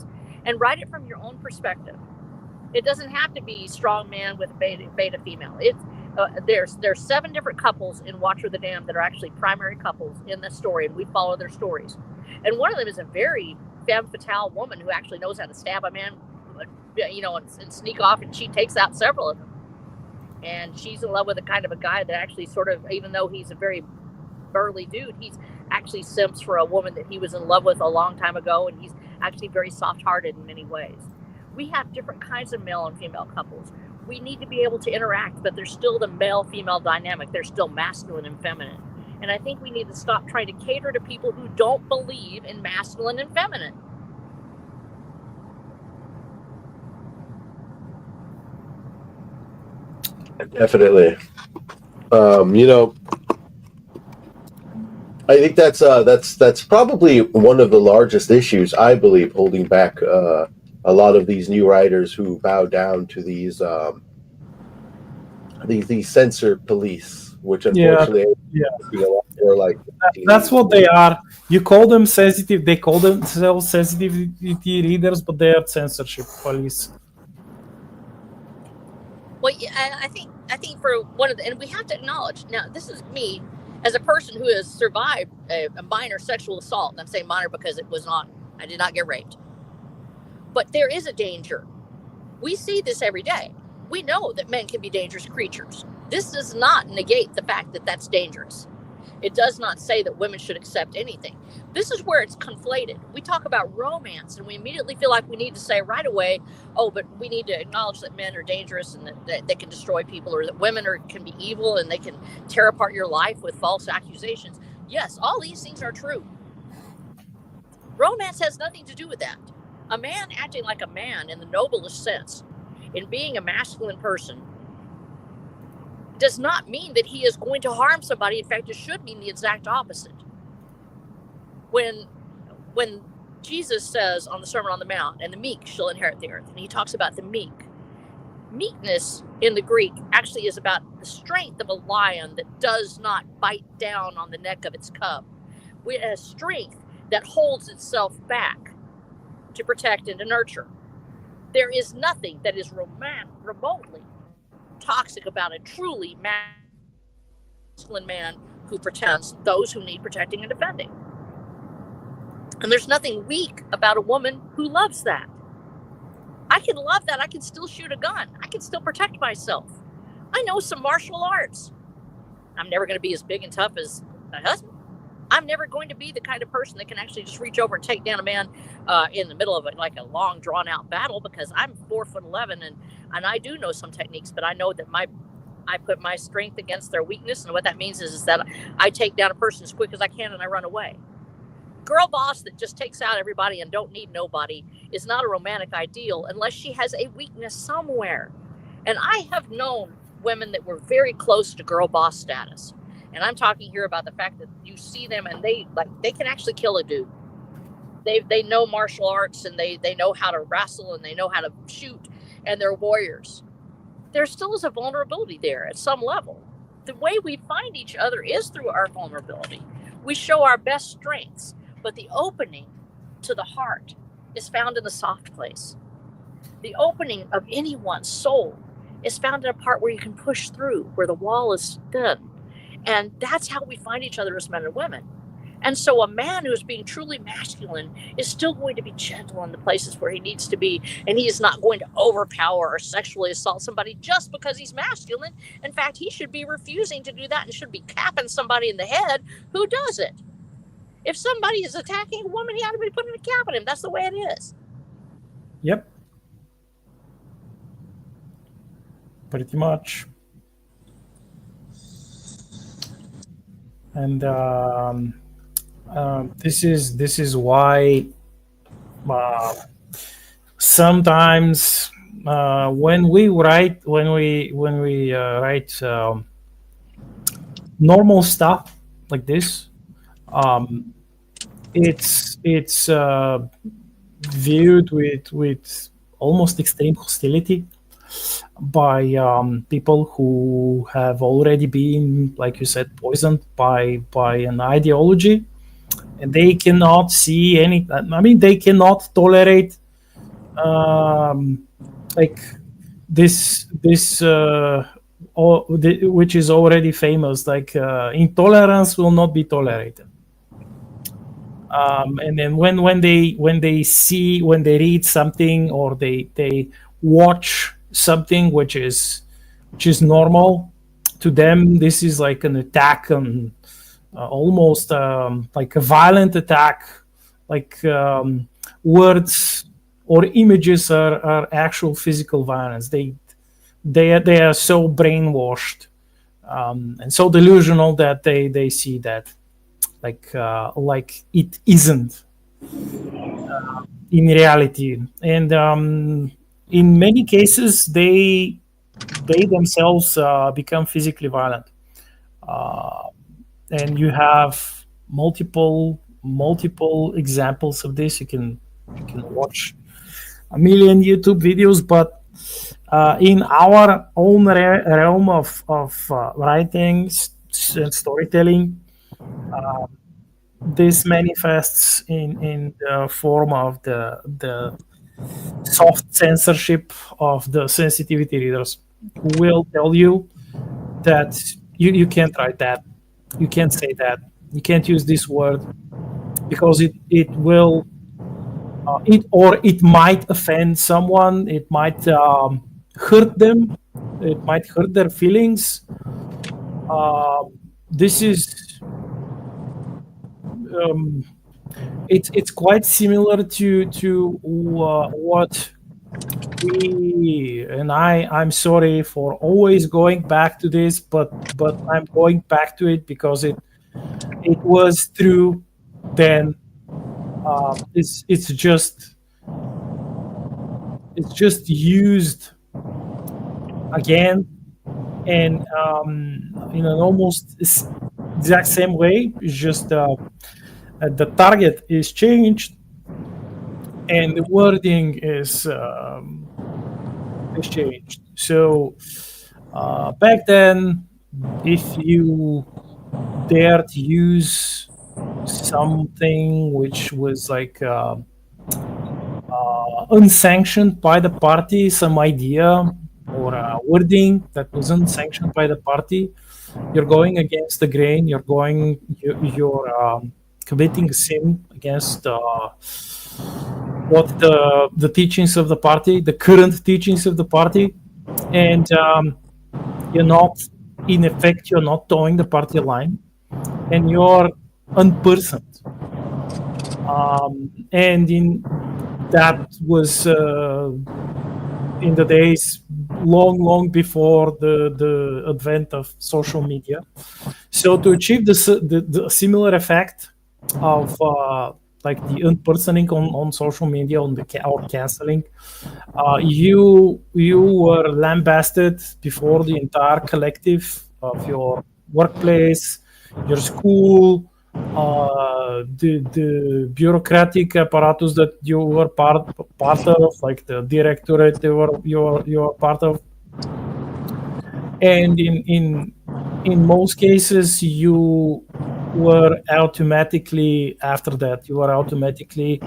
and write it from your own perspective. It doesn't have to be strong man with beta female. There's 7 different couples in Watcher the Dam that are actually primary couples in this story, and we follow their stories. And one of them is a very femme fatale woman who actually knows how to stab a man, and sneak off, and she takes out several of them. And she's in love with a kind of a guy that actually sort of, even though he's a very burly dude, he's actually simps for a woman that he was in love with a long time ago, and he's actually very soft-hearted in many ways. We have different kinds of male and female couples. We need to be able to interact, but there's still the male-female dynamic. There's still masculine and feminine. And I think we need to stop trying to cater to people who don't believe in masculine and feminine. Definitely. I think that's probably one of the largest issues, I believe, holding back a lot of these new writers who bow down to these censor police, which unfortunately a lot more like that's what they are. You call them sensitive. They call themselves sensitivity readers, but they are censorship police. Well, yeah, I think for one of the, and we have to acknowledge, now this is me as a person who has survived a minor sexual assault, and I'm saying minor because I did not get raped. But there is a danger. We see this every day. We know that men can be dangerous creatures. This does not negate the fact that that's dangerous. It does not say that women should accept anything. This is where it's conflated. We talk about romance, and we immediately feel like we need to say right away, oh, but we need to acknowledge that men are dangerous and that they can destroy people, or that women can be evil and they can tear apart your life with false accusations. Yes, all these things are true. Romance has nothing to do with that. A man acting like a man in the noblest sense, in being a masculine person, does not mean that he is going to harm somebody. In fact, it should mean the exact opposite. When Jesus says on the Sermon on the Mount, and the meek shall inherit the earth, and he talks about the meek. Meekness in the Greek actually is about the strength of a lion that does not bite down on the neck of its cub. It has strength that holds itself back to protect and to nurture. There is nothing that is remotely toxic about a truly masculine man who protects those who need protecting and defending. And there's nothing weak about a woman who loves that. I can love that. I can still shoot a gun. I can still protect myself. I know some martial arts. I'm never going to be as big and tough as my husband. I'm never going to be the kind of person that can actually just reach over and take down a man in the middle of it, like a long, drawn-out battle, because I'm 4'11", and I do know some techniques, but I know that I put my strength against their weakness, and what that means is that I take down a person as quick as I can and I run away. Girl boss that just takes out everybody and don't need nobody is not a romantic ideal unless she has a weakness somewhere. And I have known women that were very close to girl boss status. And I'm talking here about the fact that you see them and they can actually kill a dude. They know martial arts, and they know how to wrestle, and they know how to shoot, and they're warriors. There still is a vulnerability there at some level. The way we find each other is through our vulnerability. We show our best strengths, but the opening to the heart is found in the soft place. The opening of anyone's soul is found in a part where you can push through, where the wall is thin. And that's how we find each other as men and women. And so a man who is being truly masculine is still going to be gentle in the places where he needs to be. And he is not going to overpower or sexually assault somebody just because he's masculine. In fact, he should be refusing to do that and should be capping somebody in the head who does it. If somebody is attacking a woman, he ought to be putting a cap on him. That's the way it is. Yep. Pretty much. And this is why sometimes when we write normal stuff like this, it's viewed with almost extreme hostility by people who have already been, like you said, poisoned by an ideology, and they cannot see any. I mean, they cannot tolerate like this which is already famous, like intolerance will not be tolerated. And then when they read something, or they watch something which is normal to them, this is like an attack on almost like a violent attack, like words or images are actual physical violence. They are so brainwashed and so delusional that they see that like it isn't in reality. And in many cases they themselves become physically violent. And you have multiple examples of this. You can watch a million YouTube videos, but in our own realm of writing and storytelling, this manifests in the form of the soft censorship of the sensitivity readers, who will tell you that you can't write that, you can't say that, you can't use this word, because it will it might offend someone, it might hurt them, it might hurt their feelings. This is it's quite similar to what I'm sorry for always going back to this, but I'm going back to it because it was true then. It's just used again, and in an almost exact same way. It's just the target is changed and the wording is changed. So back then, if you dared to use something which was like unsanctioned by the party, some idea or wording that was unsanctioned by the party, you're going against the grain. You're committing a sin against what the teachings of the party, the current teachings of the party, and you're not, in effect, you're not towing the party line, and you're unpersoned. And that was in the days long before the advent of social media. So to achieve the similar effect of like the unpersoning on social media, or canceling, you were lambasted before the entire collective of your workplace, your school, the bureaucratic apparatus that you were part of, like the directorate you were part of, and in most cases you were automatically, after that, you were automatically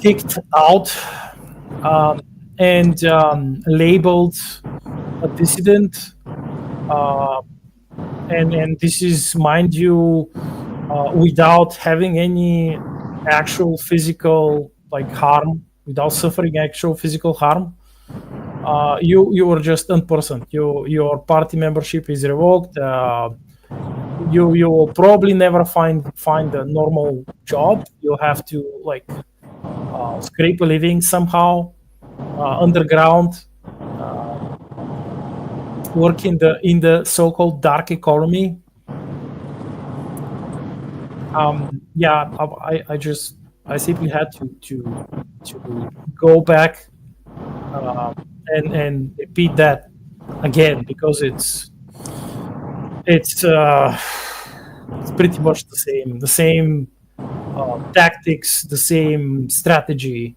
kicked out and labeled a dissident. And this is, mind you, without having any actual physical harm, without suffering actual physical harm. You were just unpersoned. Your party membership is revoked. You will probably never find a normal job. You'll have to scrape a living somehow underground. Work in the so-called dark economy. I simply had to go back and repeat that again, because it's pretty much the same tactics, the same strategy.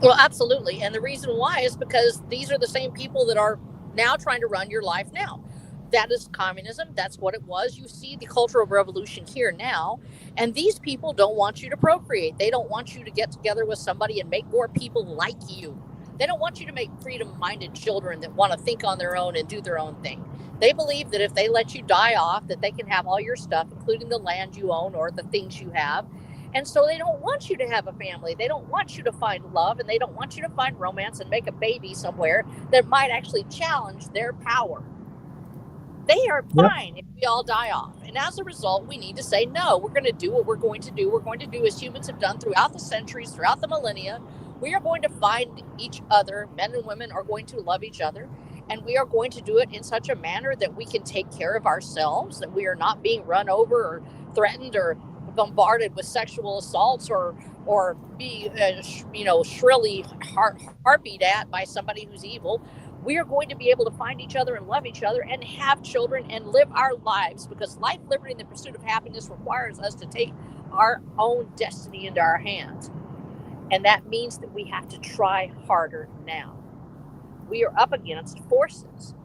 Well, absolutely. And the reason why is because these are the same people that are now trying to run your life now. That is communism. That's what it was. You see the Cultural Revolution here now. And these people don't want you to procreate. They don't want you to get together with somebody and make more people like you. They don't want you to make freedom-minded children that want to think on their own and do their own thing. They believe that if they let you die off, that they can have all your stuff, including the land you own or the things you have. And so they don't want you to have a family. They don't want you to find love, and they don't want you to find romance and make a baby somewhere that might actually challenge their power. They are fine if we all die off. And as a result, we need to say, no, we're going to do what we're going to do. We're going to do as humans have done throughout the centuries, throughout the millennia. We are going to find each other. Men and women are going to love each other. And we are going to do it in such a manner that we can take care of ourselves, that we are not being run over or threatened or bombarded with sexual assaults or be shrilly harpied at by somebody who's evil. We are going to be able to find each other and love each other and have children and live our lives, because life, liberty, and the pursuit of happiness requires us to take our own destiny into our hands. And that means that we have to try harder now. We are up against forces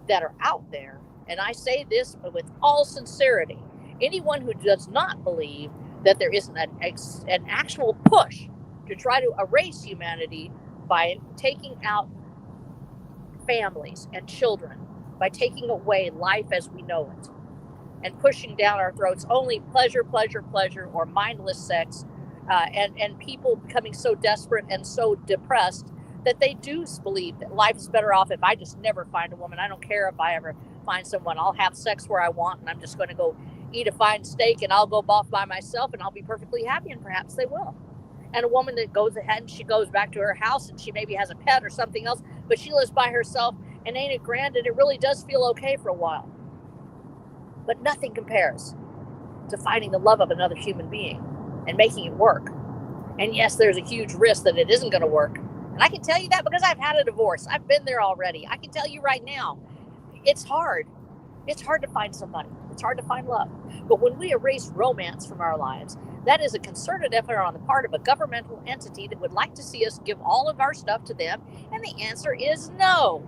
that are out there. And I say this with all sincerity. Anyone who does not believe that there isn't an actual push to try to erase humanity by taking out families and children, by taking away life as we know it, and pushing down our throats only pleasure, or mindless sex, and people becoming so desperate and so depressed that they do believe that life is better off if I just never find a woman. I don't care if I ever find someone. I'll have sex where I want, and I'm just going to go eat a fine steak, and I'll go off by myself, and I'll be perfectly happy, and perhaps they will. And a woman that goes ahead and she goes back to her house, and she maybe has a pet or something else, but she lives by herself, and ain't it grand, and it really does feel okay for a while. But nothing compares to finding the love of another human being and making it work. And yes, there's a huge risk that it isn't going to work. And I can tell you that because I've had a divorce. I've been there already. I can tell you right now, it's hard. It's hard to find somebody. It's hard to find love. But when we erase romance from our lives, that is a concerted effort on the part of a governmental entity that would like to see us give all of our stuff to them. And the answer is no.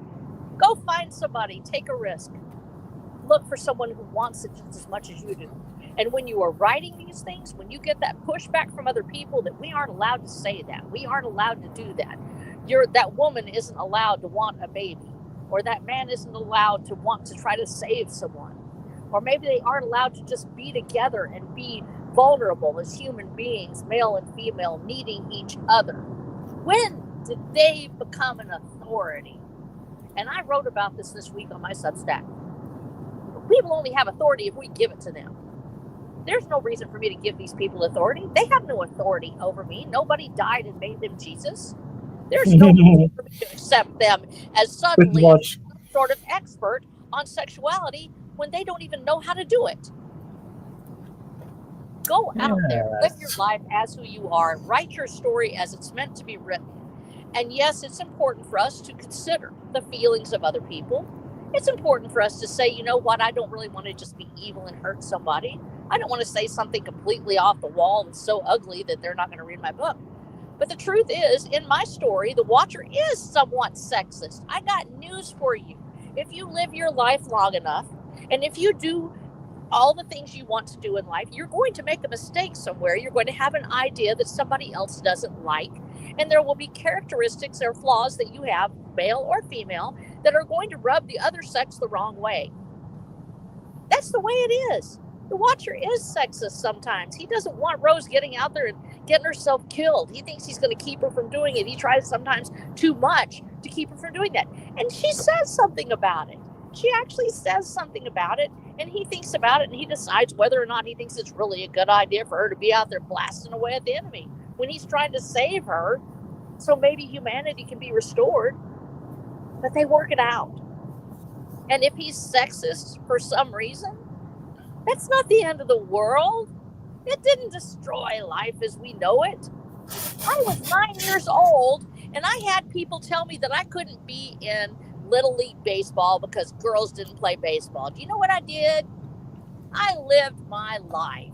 Go find somebody. Take a risk. Look for someone who wants it just as much as you do. And when you are writing these things, when you get that pushback from other people that we aren't allowed to say that, we aren't allowed to do that, that woman isn't allowed to want a baby, or that man isn't allowed to want to try to save someone, or maybe they aren't allowed to just be together and be vulnerable as human beings, male and female, needing each other. When did they become an authority? And I wrote about this week on my Substack. People only have authority if we give it to them. There's no reason for me to give these people authority. They have no authority over me. Nobody died and made them Jesus. There's no reason for me to accept them as suddenly some sort of expert on sexuality when they don't even know how to do it. Go out there, live your life as who you are, write your story as it's meant to be written. And yes, it's important for us to consider the feelings of other people. It's important for us to say, you know what, I don't really want to just be evil and hurt somebody. I don't want to say something completely off the wall that's so ugly that they're not going to read my book. But the truth is, in my story, the watcher is somewhat sexist. I got news for you. If you live your life long enough, and if you do all the things you want to do in life, you're going to make a mistake somewhere. You're going to have an idea that somebody else doesn't like. And there will be characteristics or flaws that you have, male or female, that are going to rub the other sex the wrong way. That's the way it is. The watcher is sexist sometimes. He doesn't want Rose getting out there and getting herself killed. He thinks he's going to keep her from doing it. He tries sometimes too much to keep her from doing that. And she says something about it. She actually says something about it, and he thinks about it, and he decides whether or not he thinks it's really a good idea for her to be out there blasting away at the enemy when he's trying to save her so maybe humanity can be restored. But they work it out. And if he's sexist for some reason, that's not the end of the world. It didn't destroy life as we know it. I was 9 years old, and I had people tell me that I couldn't be in Little League Baseball because girls didn't play baseball. Do you know what I did? I lived my life.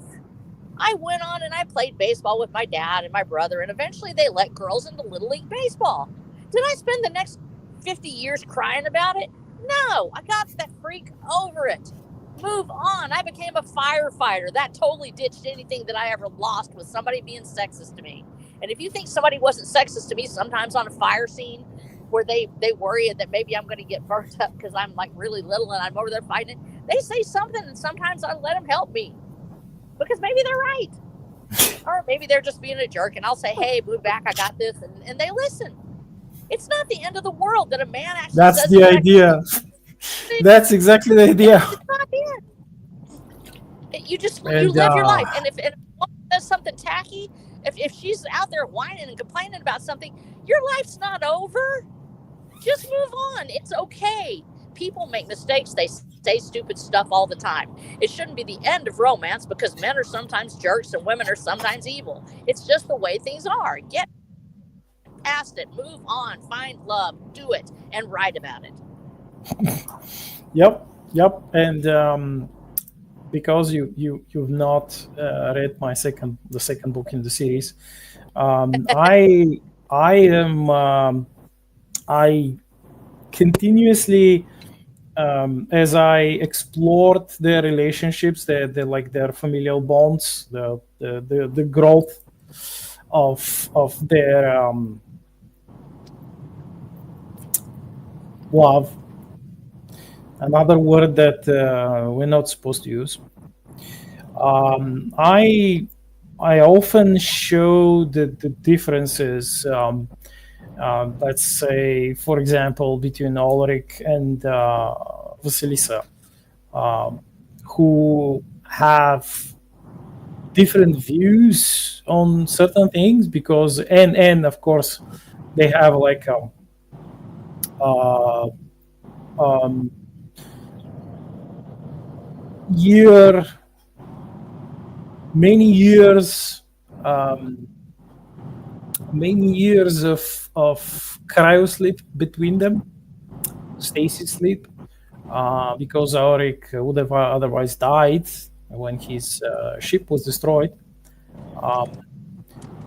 I went on and I played baseball with my dad and my brother, and eventually they let girls into Little League Baseball. Did I spend the next 50 years crying about it? No, I got that freak over it. Move on. I became a firefighter. That totally ditched anything that I ever lost with somebody being sexist to me. And if you think somebody wasn't sexist to me sometimes on a fire scene, where they worry that maybe I'm going to get burnt up because I'm like really little and I'm over there fighting it. They say something, and sometimes I let them help me because maybe they're right, or maybe they're just being a jerk. And I'll say, "Hey, move back, I got this," and they listen. It's not the end of the world that a man actually That's says the it back. idea. That's exactly the idea. It's not it. You And live your life, and if a woman does something tacky, if she's out there whining and complaining about something, your life's not over. Just move on. It's okay. People make mistakes. They say stupid stuff all the time. It shouldn't be the end of romance because men are sometimes jerks and women are sometimes evil. It's just the way things are. Get past it. Move on. Find love. Do it and write about it. Yep. And because you've not read the second book in the series, I continuously, as I explored their relationships, their familial bonds, the growth of their love. Another word that we're not supposed to use. I often show the differences. Let's say, for example, between Ulrich and Vasilisa, who have different views on certain things because, and of course, they have like many years of cryo sleep between them, stasis sleep, because Auric would have otherwise died when his ship was destroyed.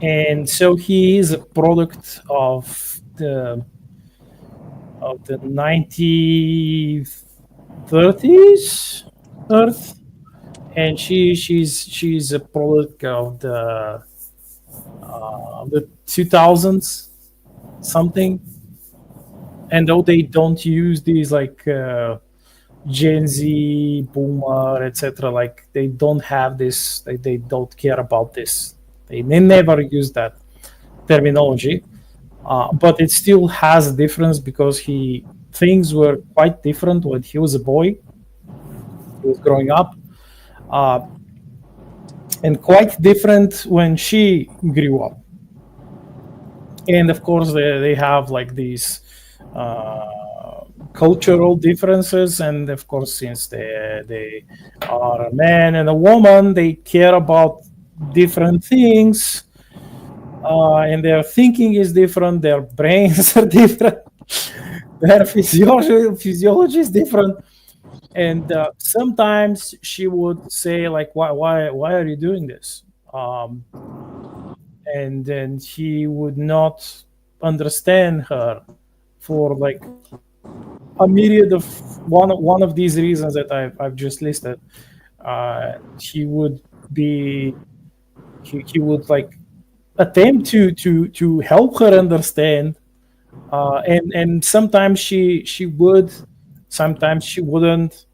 And so he is a product of the 1930s Earth, and she's a product of the 2000s something. And though they don't use these like Gen Z, Boomer, etc., like they don't have this, they don't care about this. They never use that terminology, but it still has a difference because things were quite different when he was a boy. He was growing up, and quite different when she grew up. And of course, they have like these cultural differences, and of course, since they are a man and a woman, they care about different things, and their thinking is different, their brains are different, their physiology is different. And sometimes she would say like, why are you doing this? And then he would not understand her for like a myriad of one of these reasons that I've just listed. He would like attempt to help her understand, and sometimes she would, sometimes she wouldn't,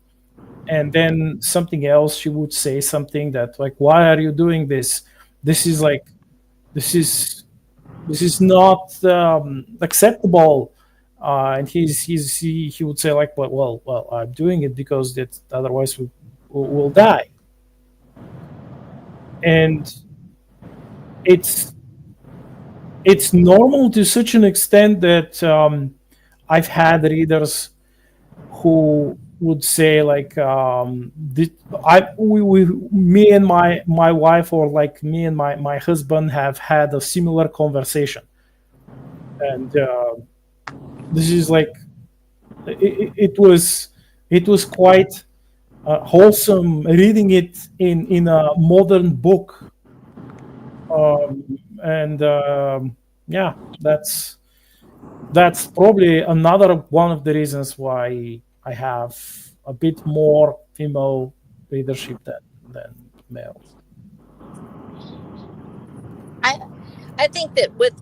and then something else, she would say something that like, why are you doing this? This is like, this is not acceptable. And he would say like, well, I'm doing it because that otherwise we'll die. And it's normal to such an extent that I've had readers who would say like, me and my wife, or like me and my husband have had a similar conversation, and this is like, it was quite wholesome reading it in a modern book, and yeah, that's probably another one of the reasons why I have a bit more female readership than male. I think that with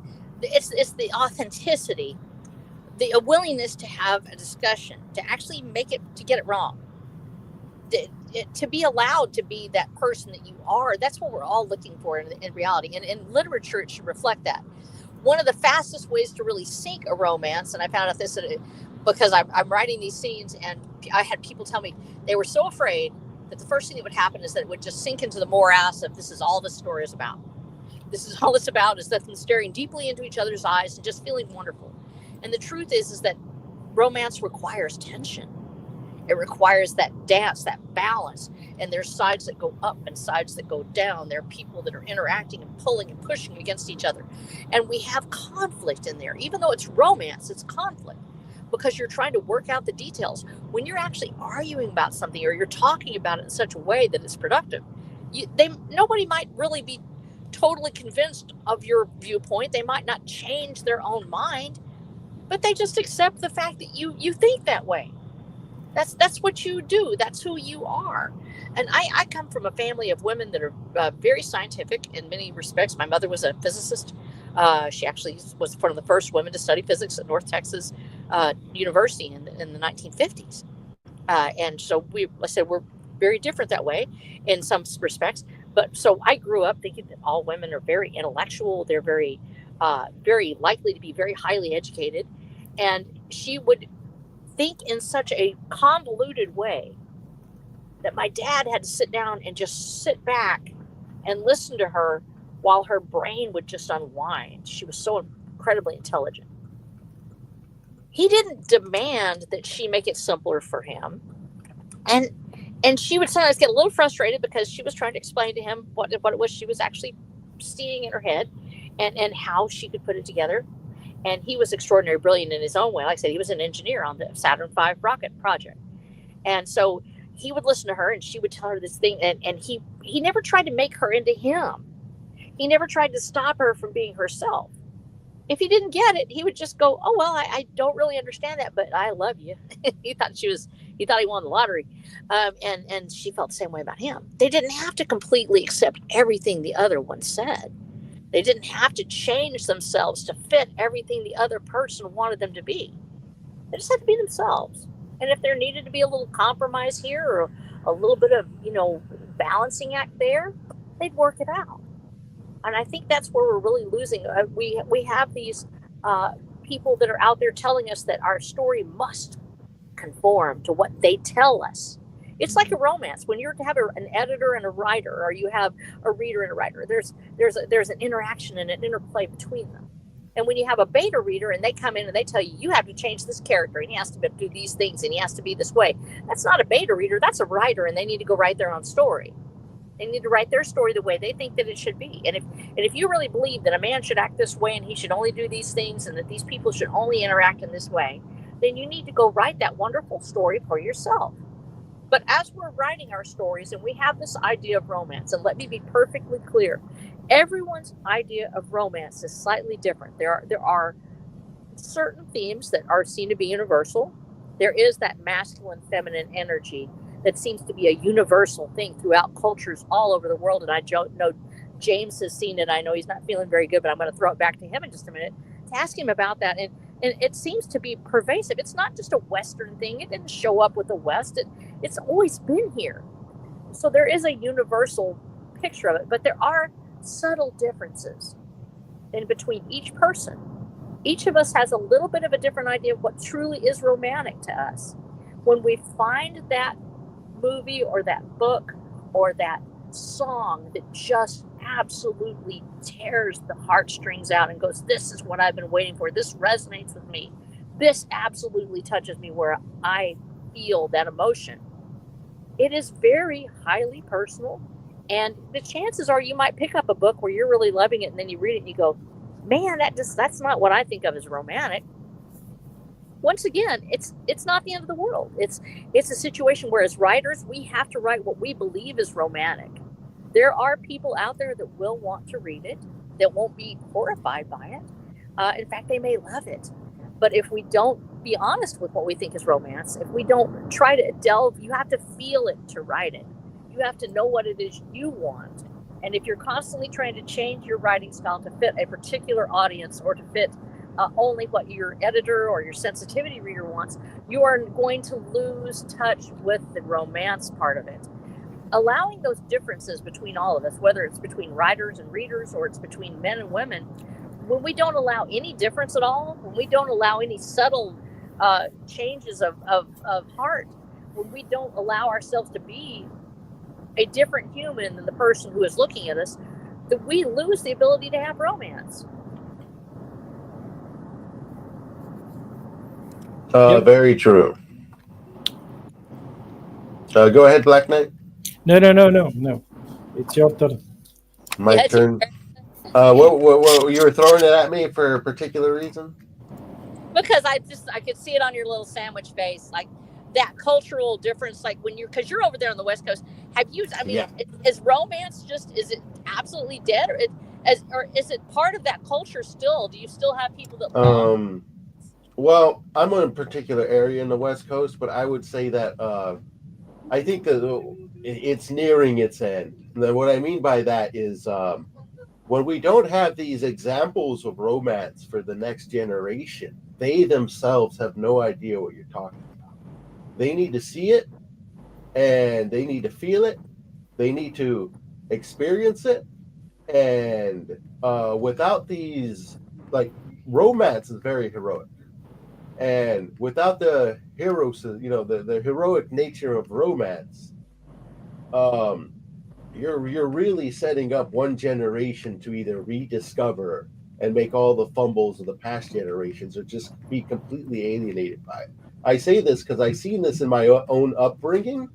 it's the authenticity the willingness to have a discussion, to actually to get it wrong, to be allowed to be that person that you are. That's what we're all looking for in reality. And in literature, it should reflect that. One of the fastest ways to really sink a romance, and I found out this because I'm writing these scenes, and I had people tell me they were so afraid that the first thing that would happen is that it would just sink into the morass of, this is all the story is about. This is all it's about, is them staring deeply into each other's eyes and just feeling wonderful. And the truth is that romance requires tension. It requires that dance, that balance. And there's sides that go up and sides that go down. There are people that are interacting and pulling and pushing against each other. And we have conflict in there. Even though it's romance, it's conflict, because you're trying to work out the details. When you're actually arguing about something, or you're talking about it in such a way that it's productive, nobody might really be totally convinced of your viewpoint. They might not change their own mind, but they just accept the fact that you think that way. That's what you do. That's who you are. And I come from a family of women that are very scientific in many respects. My mother was a physicist. She actually was one of the first women to study physics at North Texas University in the 1950s. And so like I said, we're very different that way in some respects. But so I grew up thinking that all women are very intellectual. They're very, very likely to be very highly educated. And she would think in such a convoluted way that my dad had to sit down and just sit back and listen to her while her brain would just unwind. She was so incredibly intelligent. He didn't demand that she make it simpler for him. And she would sometimes get a little frustrated because she was trying to explain to him what it was she was actually seeing in her head, and how she could put it together. And he was extraordinarily brilliant in his own way. Like I said, he was an engineer on the Saturn V rocket project. And so he would listen to her, and she would tell her this thing. And he never tried to make her into him. He never tried to stop her from being herself. If he didn't get it, he would just go, oh, well, I don't really understand that, but I love you. he thought he won the lottery. And she felt the same way about him. They didn't have to completely accept everything the other one said. They didn't have to change themselves to fit everything the other person wanted them to be. They just had to be themselves. And if there needed to be a little compromise here, or a little bit of, balancing act there, they'd work it out. And I think that's where we're really losing. We have these people that are out there telling us that our story must conform to what they tell us. It's like a romance. When you have an editor and a writer, or you have a reader and a writer, there's an interaction and an interplay between them. And when you have a beta reader and they come in and they tell you, you have to change this character, and he has to do these things, and he has to be this way, that's not a beta reader, that's a writer, and they need to go write their own story. They need to write their story the way they think that it should be. And if you really believe that a man should act this way, and he should only do these things, and that these people should only interact in this way, then you need to go write that wonderful story for yourself. But as we're writing our stories, and we have this idea of romance, and let me be perfectly clear, everyone's idea of romance is slightly different. There are certain themes that are seen to be universal. There is that masculine, feminine energy that seems to be a universal thing throughout cultures all over the world. And I know James has seen it. I know he's not feeling very good, but I'm going to throw it back to him in just a minute to ask him about that. And it seems to be pervasive. It's not just a Western thing. It didn't show up with the West. It's always been here. So there is a universal picture of it, but there are subtle differences in between each person. Each of us has a little bit of a different idea of what truly is romantic to us. When we find that movie or that book or that song that just absolutely tears the heartstrings out and goes, this is what I've been waiting for, this resonates with me, this absolutely touches me where I feel that emotion, it is very highly personal. And the chances are you might pick up a book where you're really loving it, and then you read it and you go, man, that's not what I think of as romantic. Once again, it's not the end of the world. It's a situation where, as writers, we have to write what we believe is romantic. There are people out there that will want to read it, that won't be horrified by it. In fact, they may love it. But if we don't be honest with what we think is romance, if we don't try to delve, you have to feel it to write it. You have to know what it is you want. And if you're constantly trying to change your writing style to fit a particular audience or to fit only what your editor or your sensitivity reader wants, you are going to lose touch with the romance part of it. Allowing those differences between all of us, whether it's between writers and readers or it's between men and women, when we don't allow any difference at all, when we don't allow any subtle changes of heart, when we don't allow ourselves to be a different human than the person who is looking at us, that we lose the ability to have romance. Yep. Very true. Go ahead, Black Knight. No. It's your turn. My Yes, turn. What, you were throwing it at me for a particular reason? because I could see it on your little sandwich face, like that cultural difference, like when because you're over there on the West Coast. Have you? I mean, Yeah. is romance is it absolutely dead, or is it part of that culture still? Do you still have people that long? Well, I'm in a particular area in the West Coast, but I would say that I think that it's nearing its end. Now, what I mean by that is when we don't have these examples of romance for the next generation, they themselves have no idea what you're talking about. They need to see it and they need to feel it. They need to experience it. And without these, like, romance is very heroic. And without the heroes, the heroic nature of romance, um, you're really setting up one generation to either rediscover and make all the fumbles of the past generations, or just be completely alienated by it. I say this because I've seen this in my own upbringing.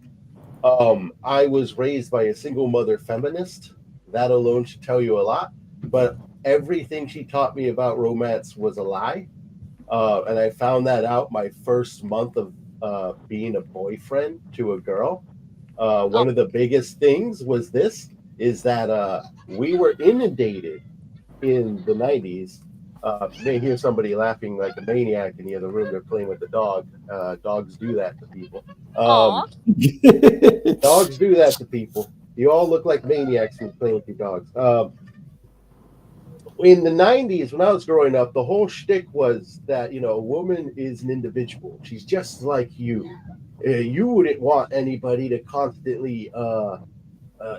I was raised by a single mother feminist. That alone should tell you a lot. But everything she taught me about romance was a lie. And I found that out my first month of being a boyfriend to a girl. One Oh, of the biggest things was this, is that we were inundated in the 90s. You may hear somebody laughing like a maniac in the other room. They're playing with the dog. Dogs do that to people. aw, Dogs do that to people. You all look like maniacs when you play with your dogs. In the 90s, when I was growing up, the whole shtick was that, a woman is an individual. She's just like you. You wouldn't want anybody to constantly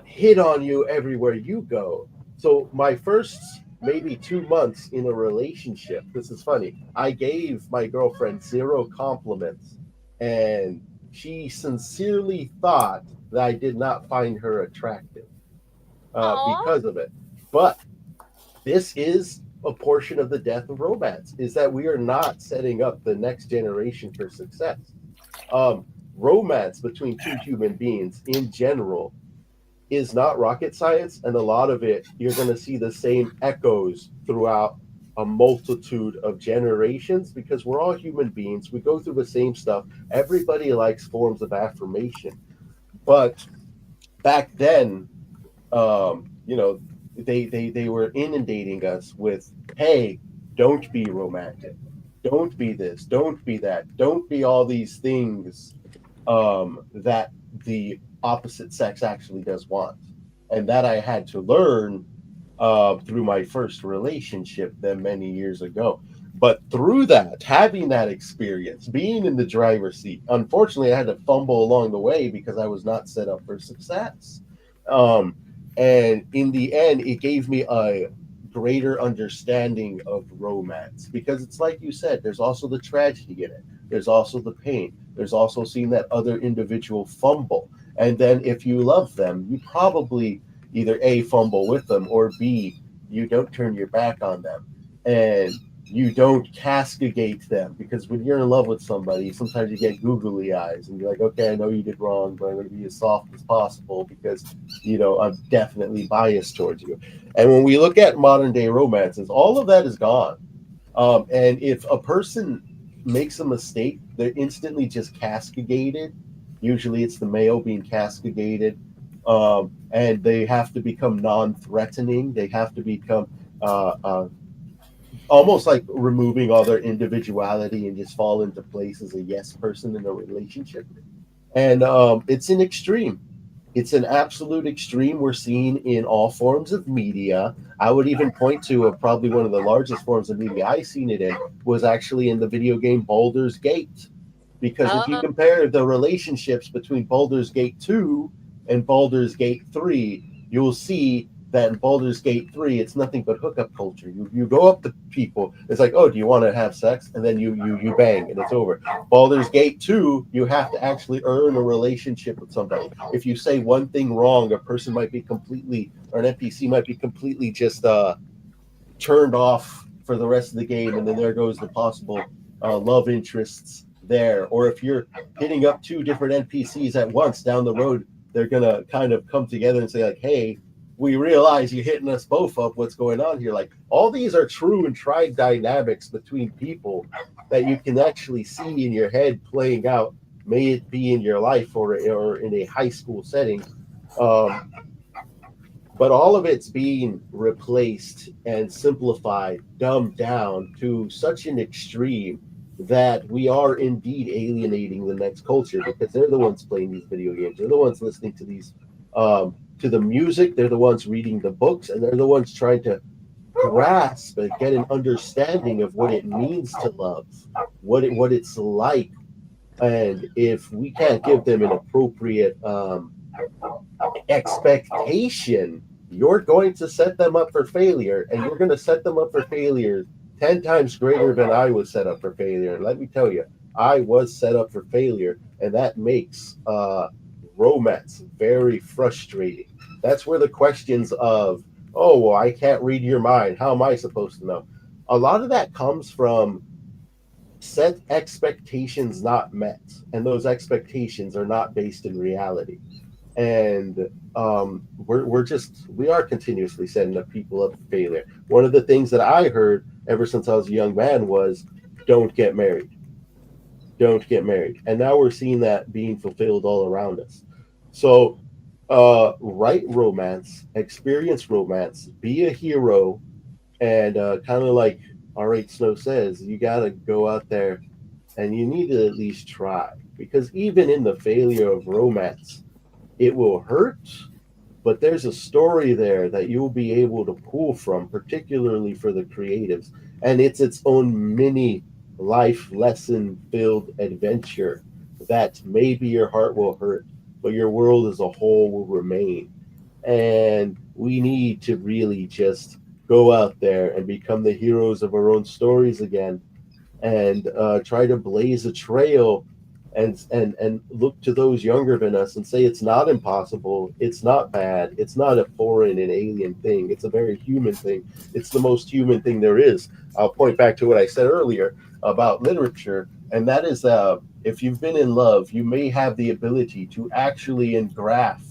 hit on you everywhere you go. So my first maybe 2 months in a relationship, this is funny, I gave my girlfriend zero compliments, and she sincerely thought that I did not find her attractive aw, because of it. But this is a portion of the death of romance, is that we are not setting up the next generation for success. Um, Romance between two human beings in general is not rocket science, and a lot of it you're going to see the same echoes throughout a multitude of generations, because we're all human beings. We go through the same stuff. Everybody likes forms of affirmation, but back then, you know, they were inundating us with, hey, don't be romantic, don't be this, don't be that, don't be all these things that the opposite sex actually does want. And that I had to learn through my first relationship then many years ago. But through that, having that experience, being in the driver's seat, unfortunately, I had to fumble along the way because I was not set up for success. Um, and in the end, it gave me a greater understanding of romance, because it's like you said, there's also the tragedy in it, there's also the pain, there's also seeing that other individual fumble. And then if you love them, you probably either A, fumble with them, or B, you don't turn your back on them. And you don't castigate them, because when you're in love with somebody, sometimes you get googly eyes and you're like, okay, I know you did wrong, but I'm going to be as soft as possible because, I'm definitely biased towards you. And when we look at modern day romances, all of that is gone. And if a person makes a mistake, they're instantly just castigated. Usually it's the male being castigated. And they have to become non-threatening. They have to become almost like removing all their individuality and just fall into place as a yes person in a relationship. And it's an extreme. It's an absolute extreme we're seeing in all forms of media. I would even point to probably one of the largest forms of media I seen it in was actually in the video game Baldur's Gate. Because if you Oh, compare the relationships between Baldur's Gate 2 and Baldur's Gate 3, you'll see that in Baldur's Gate 3, it's nothing but hookup culture. You go up to people, it's like, oh, do you want to have sex? And then you bang and it's over. Baldur's Gate 2, you have to actually earn a relationship with somebody. If you say one thing wrong, a person might be completely, or an NPC might be completely just turned off for the rest of the game, and then there goes the possible love interests there. Or if you're hitting up two different NPCs at once down the road, they're gonna kind of come together and say like, "Hey, we realize you're hitting us both up. What's going on here?" Like all these are true and tried dynamics between people that you can actually see in your head playing out. May it be in your life or in a high school setting. Um, but all of it's being replaced and simplified, dumbed down to such an extreme that we are indeed alienating the next culture because they're the ones playing these video games. They're the ones listening to the music. They're the ones reading the books, and they're the ones trying to grasp and get an understanding of what it means to love, what it's like. And if we can't give them an appropriate expectation, you're going to set them up for failure, and you're going to set them up for failure 10 times greater than I was set up for failure. And let me tell you, I was set up for failure, and that makes romance very frustrating. That's where the questions of, oh, well, I can't read your mind. How am I supposed to know? A lot of that comes from set expectations not met, and those expectations are not based in reality. And we are continuously setting up people up for failure. One of the things that I heard ever since I was a young man was, "Don't get married, don't get married," and now we're seeing that being fulfilled all around us. So, write romance, experience romance, be a hero, and kind of like All Right Snow says, you got to go out there and you need to at least try, because even in the failure of romance, it will hurt, but there's a story there that you'll be able to pull from, particularly for the creatives. And it's its own mini life lesson filled adventure that maybe your heart will hurt, but your world as a whole will remain. And we need to really just go out there and become the heroes of our own stories again, and try to blaze a trail, and look to those younger than us and say it's not impossible, it's not bad, it's not a foreign and alien thing, it's a very human thing, it's the most human thing there is. I'll point back to what I said earlier about literature, and that is if you've been in love, you may have the ability to actually engraft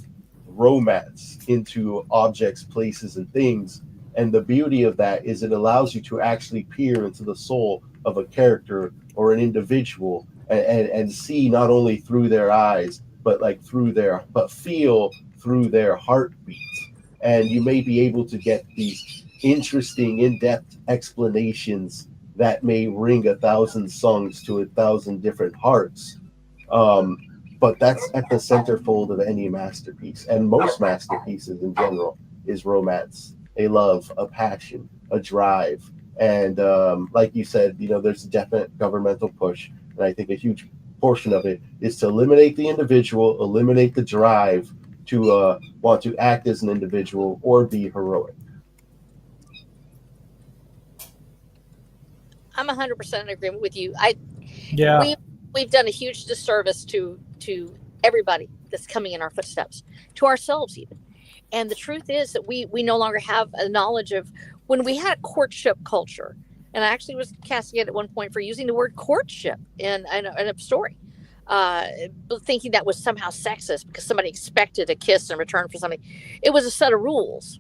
romance into objects, places, and things. And the beauty of that is it allows you to actually peer into the soul of a character or an individual, and see not only through their eyes, but but feel through their heartbeats. And you may be able to get these interesting, in-depth explanations that may ring 1,000 songs to 1,000 different hearts. Um, but that's at the centerfold of any masterpiece, and most masterpieces in general is romance, a love, a passion, a drive. And like you said, there's a definite governmental push, and I think a huge portion of it is to eliminate the individual, eliminate the drive to want to act as an individual or be heroic. I'm 100% in agreement with you. I Yeah, we we've done a huge disservice to everybody that's coming in our footsteps, to ourselves even. And the truth is that we no longer have a knowledge of when we had a courtship culture. And I actually was casting it at one point for using the word courtship in a story, uh, thinking that was somehow sexist because somebody expected a kiss in return for something. It was a set of rules.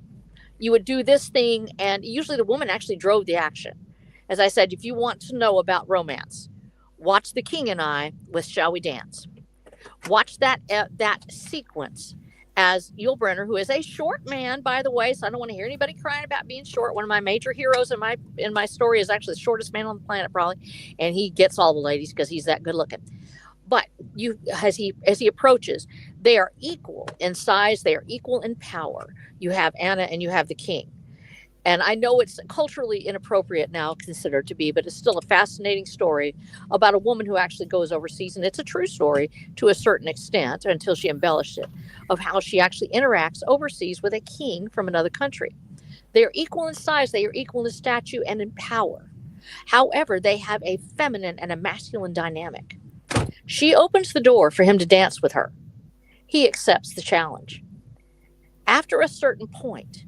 You would do this thing, and usually the woman actually drove the action. As I said, if you want to know about romance, watch The King and I with Shall We Dance. Watch that sequence as Yul Brynner, who is a short man, by the way, so I don't want to hear anybody crying about being short. One of my major heroes in my story is actually the shortest man on the planet, probably, and he gets all the ladies because he's that good looking. But you, as he approaches, They are equal in size, they are equal in power. You have Anna and you have the king. And I know it's culturally inappropriate now considered to be, but it's still a fascinating story about a woman who actually goes overseas. And it's a true story to a certain extent until she embellished it, of how she actually interacts overseas with a king from another country. They are equal in size, they are equal in stature and in power. However, they have a feminine and a masculine dynamic. She opens the door for him to dance with her. He accepts the challenge. After a certain point,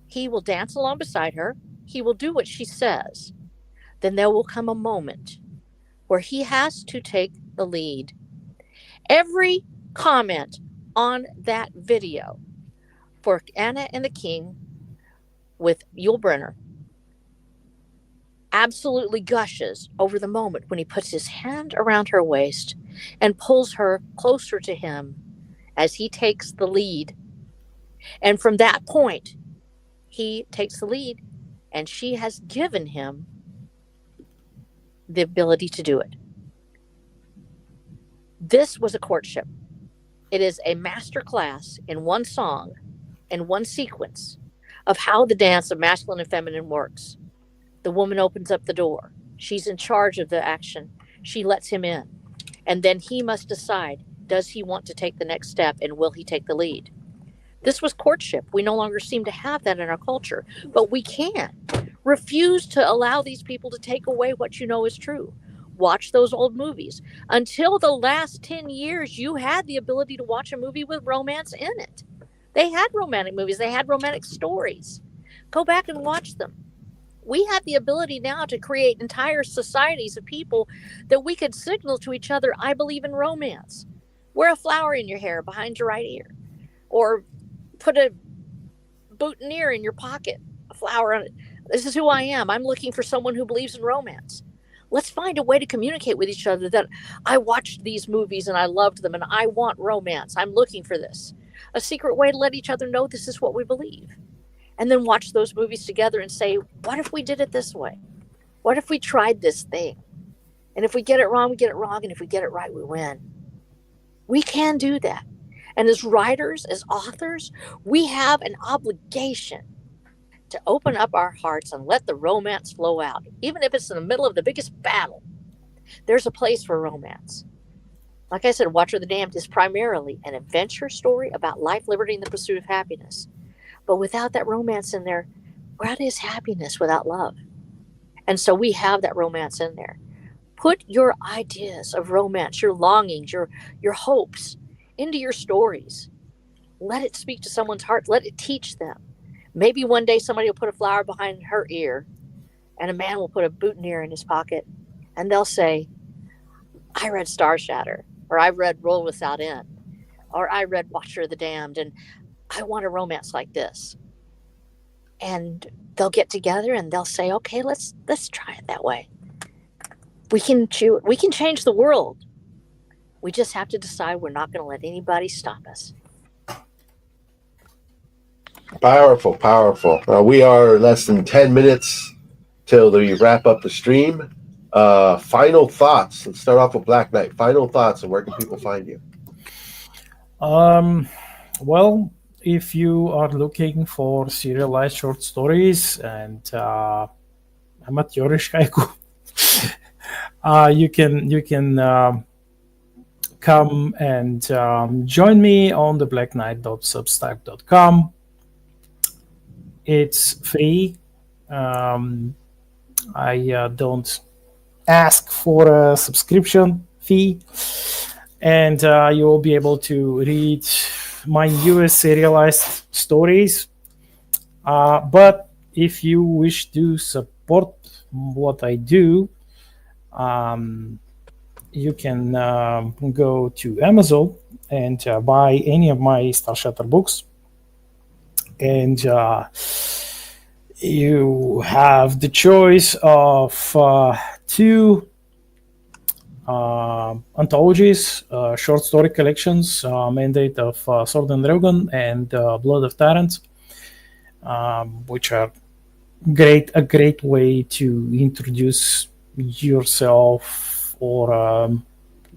he will dance along beside her. He will do what she says. Then there will come a moment where he has to take the lead. Every comment on that video for Anna and the King with Yul Brynner absolutely gushes over the moment when he puts his hand around her waist and pulls her closer to him as he takes the lead. And from that point, he takes the lead, and she has given him the ability to do it. This was a courtship. It is a master class in one song, in one sequence, of how the dance of masculine and feminine works. The woman opens up the door. She's in charge of the action. She lets him in. And then he must decide, does he want to take the next step, and will he take the lead? This was courtship. We no longer seem to have that in our culture, but we can. Refuse to allow these people to take away what you know is true. Watch those old movies. Until the last 10 years, you had the ability to watch a movie with romance in it. They had romantic movies. They had romantic stories. Go back and watch them. We have the ability now to create entire societies of people that we could signal to each other, I believe in romance. Wear a flower in your hair behind your right ear. Or put a boutonniere in your pocket, a flower on it. This is who I am. I'm looking for someone who believes in romance. Let's find a way to communicate with each other that I watched these movies and I loved them and I want romance. I'm looking for this. A secret way to let each other know this is what we believe. And then watch those movies together and say, what if we did it this way? What if we tried this thing? And if we get it wrong, we get it wrong. And if we get it right, we win. We can do that. And as writers, as authors, we have an obligation to open up our hearts and let the romance flow out. Even if it's in the middle of the biggest battle, there's a place for romance. Like I said, Watcher of the Damned is primarily an adventure story about life, liberty, and the pursuit of happiness. But without that romance in there, what is happiness without love? And so we have that romance in there. Put your ideas of romance, your longings, your hopes into your stories. Let it speak to someone's heart. Let it teach them. Maybe one day somebody will put a flower behind her ear and a man will put a boutonniere in his pocket and they'll say, I read Star Shatter, or I read Roll Without End, or I read Watcher of the Damned, and I want a romance like this. And they'll get together and they'll say, okay, let's try it that way. We can change the world. We just have to decide we're not going to let anybody stop us. Powerful, powerful. We are less than 10 minutes till we wrap up the stream. Final thoughts. Let's start off with Black Knight. Final thoughts, and where can people find you? Well, if you are looking for serialized short stories and amateurish haiku, you can come and join me on the blackknight.substack.com. It's free. I don't ask for a subscription fee, and you will be able to read my newest serialized stories. But if you wish to support what I do, you can go to Amazon and buy any of my Starshatter books. And you have the choice of two anthologies, short story collections, Mandate of Sword and Dragon and Blood of Tyrants, which are a great way to introduce yourself or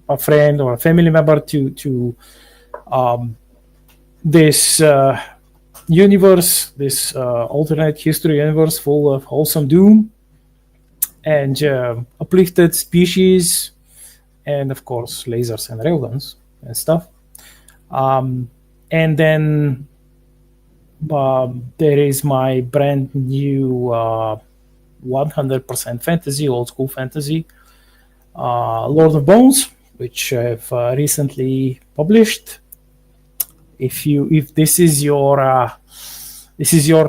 a friend or a family member to this universe, this alternate history universe full of wholesome doom and uplifted species, and of course lasers and railguns and stuff. And then there is my brand new 100% fantasy, old school fantasy, Lord of Bones, which I've recently published. If this is your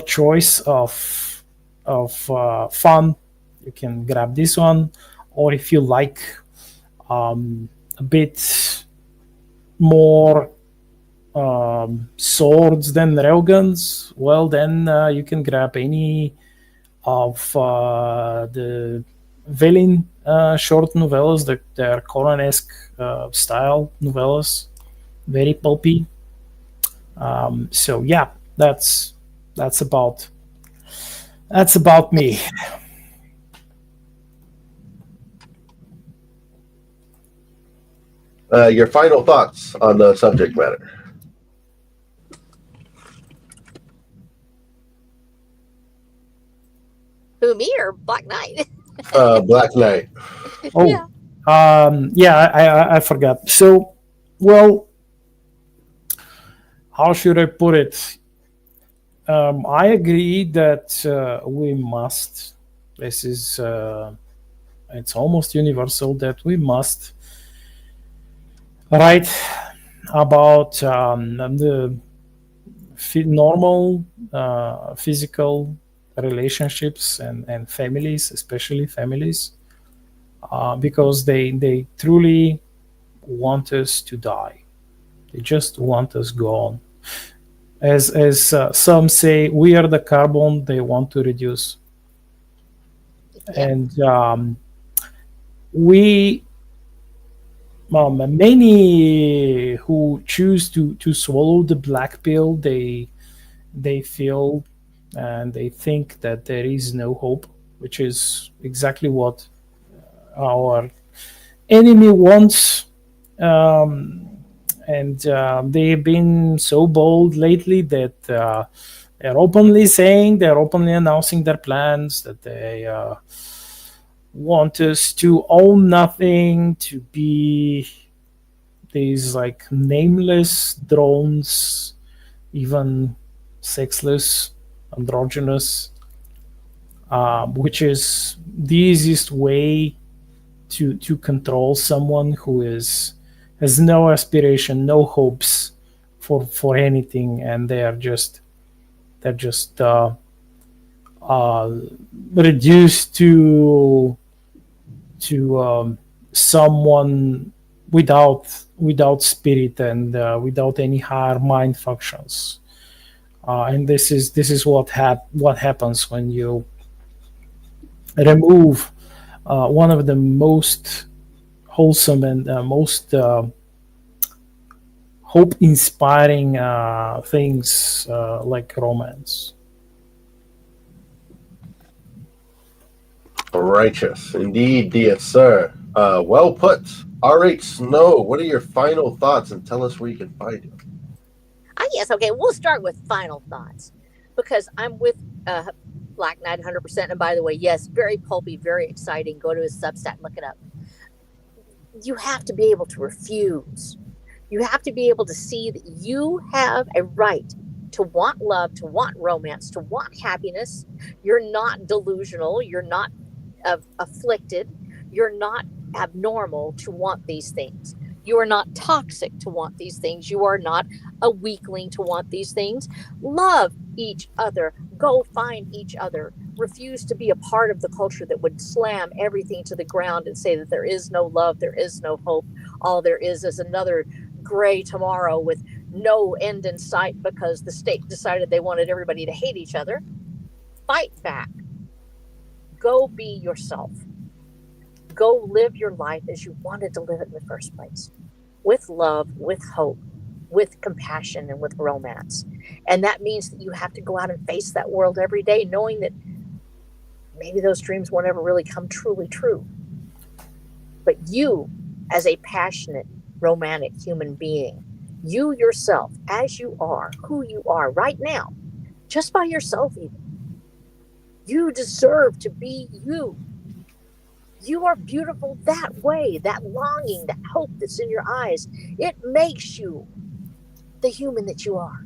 choice of fun, you can grab this one. Or if you like a bit more swords than railguns, well, then you can grab any of the Velin short novellas. They're Conan-esque style novellas, very pulpy. So yeah, that's about me. Your final thoughts on the subject matter. Who, me or Black Knight? Black Knight. Oh, I forgot. So, well, how should I put it? I agree that we must. This is it's almost universal that we must write about the normal physical relationships and families, especially families, because they truly want us to die. They just want us gone. As some say, we are the carbon they want to reduce. Yeah. And many who choose to swallow the black pill, they feel and they think that there is no hope, which is exactly what our enemy wants. And they have been so bold lately that they're openly announcing their plans, that they want us to own nothing, to be these like nameless drones, even sexless, androgynous, which is the easiest way to control someone who has no aspiration, no hopes for anything, and they're just reduced to someone without spirit and without any higher mind functions. And this is what happens when you remove one of the most wholesome and most hope-inspiring things like romance. Righteous, indeed, dear sir. Well put. R.H. Snow, what are your final thoughts, and tell us where you can find you? Yes, okay. We'll start with final thoughts because I'm with Black Knight 100%. And by the way, yes, very pulpy, very exciting. Go to his Substack, look it up. You have to be able to refuse. You have to be able to see that you have a right to want love, to want romance, to want happiness. You're not delusional. You're not afflicted. You're not abnormal to want these things. You are not toxic to want these things. You are not a weakling to want these things. Love each other. Go find each other. Refuse to be a part of the culture that would slam everything to the ground and say that there is no love, there is no hope. All there is another gray tomorrow with no end in sight because the state decided they wanted everybody to hate each other. Fight back. Go be yourself. Go live your life as you wanted to live it in the first place, with love, with hope, with compassion, and with romance. And that means that you have to go out and face that world every day, knowing that maybe those dreams won't ever really come truly true. But you, as a passionate, romantic human being, You yourself, as you are, who you are right now, just by yourself, even. You deserve to be you. You are beautiful that way, that longing, that hope that's in your eyes. It makes you the human that you are.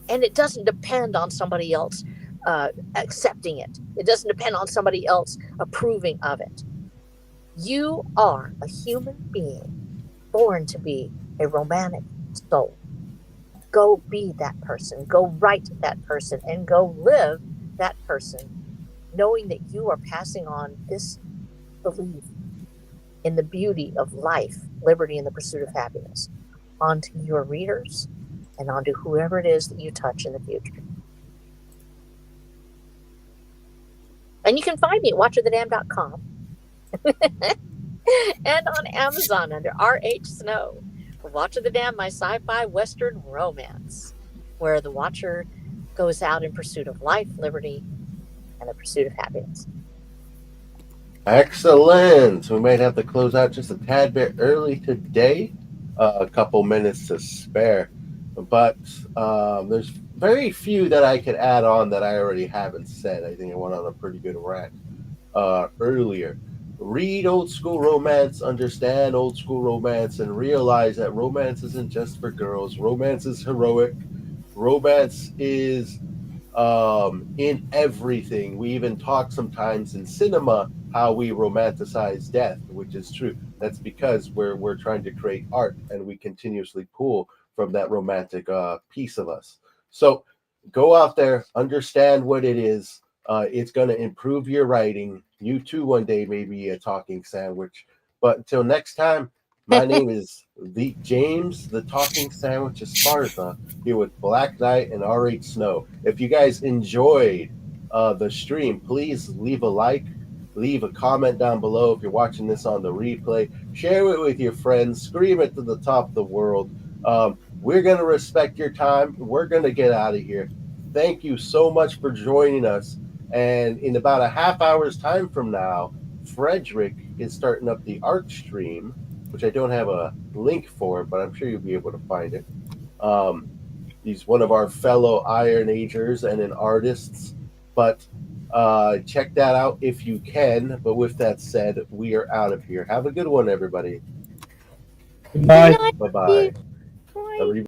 And it doesn't depend on somebody else accepting it, it doesn't depend on somebody else approving of it. You are a human being born to be a romantic soul. Go be that person, go write that person, and go live that person, knowing that you are passing on this belief in the beauty of life, liberty, and the pursuit of happiness onto your readers and onto whoever it is that you touch in the future. And you can find me at watchofthedam.com and on Amazon under R.H. Snow. Watch of the Dam, my sci-fi Western romance, where the Watcher goes out in pursuit of life, liberty, and the pursuit of happiness. Excellent. We might have to close out just a tad bit early today, a couple minutes to spare. But there's very few that I could add on that I already haven't said. I think I went on a pretty good rant earlier. Read old school romance, understand old school romance, and realize that romance isn't just for girls. Romance is heroic. Romance is in everything. We even talk sometimes in cinema how we romanticize death, which is true. That's because we're trying to create art and we continuously pull from that romantic piece of us. So go out there, understand what it is. It's going to improve your writing. You too, one day, may be a talking sandwich. But until next time, my name is the James, the Talking Sandwich Esparza, here with Black Knight and R.H. Snow. If you guys enjoyed the stream, please leave a like, leave a comment down below. If you're watching this on the replay, share it with your friends, scream it to the top of the world. We're going to respect your time. We're going to get out of here. Thank you so much for joining us. And in about a half hour's time from now, Frederick is starting up the art stream, which I don't have a link for, but I'm sure you'll be able to find it. He's one of our fellow Iron Agers and an artist, but check that out if you can. But with that said, we are out of here. Have a good one, everybody. Goodbye. Bye-bye. Bye. Everybody.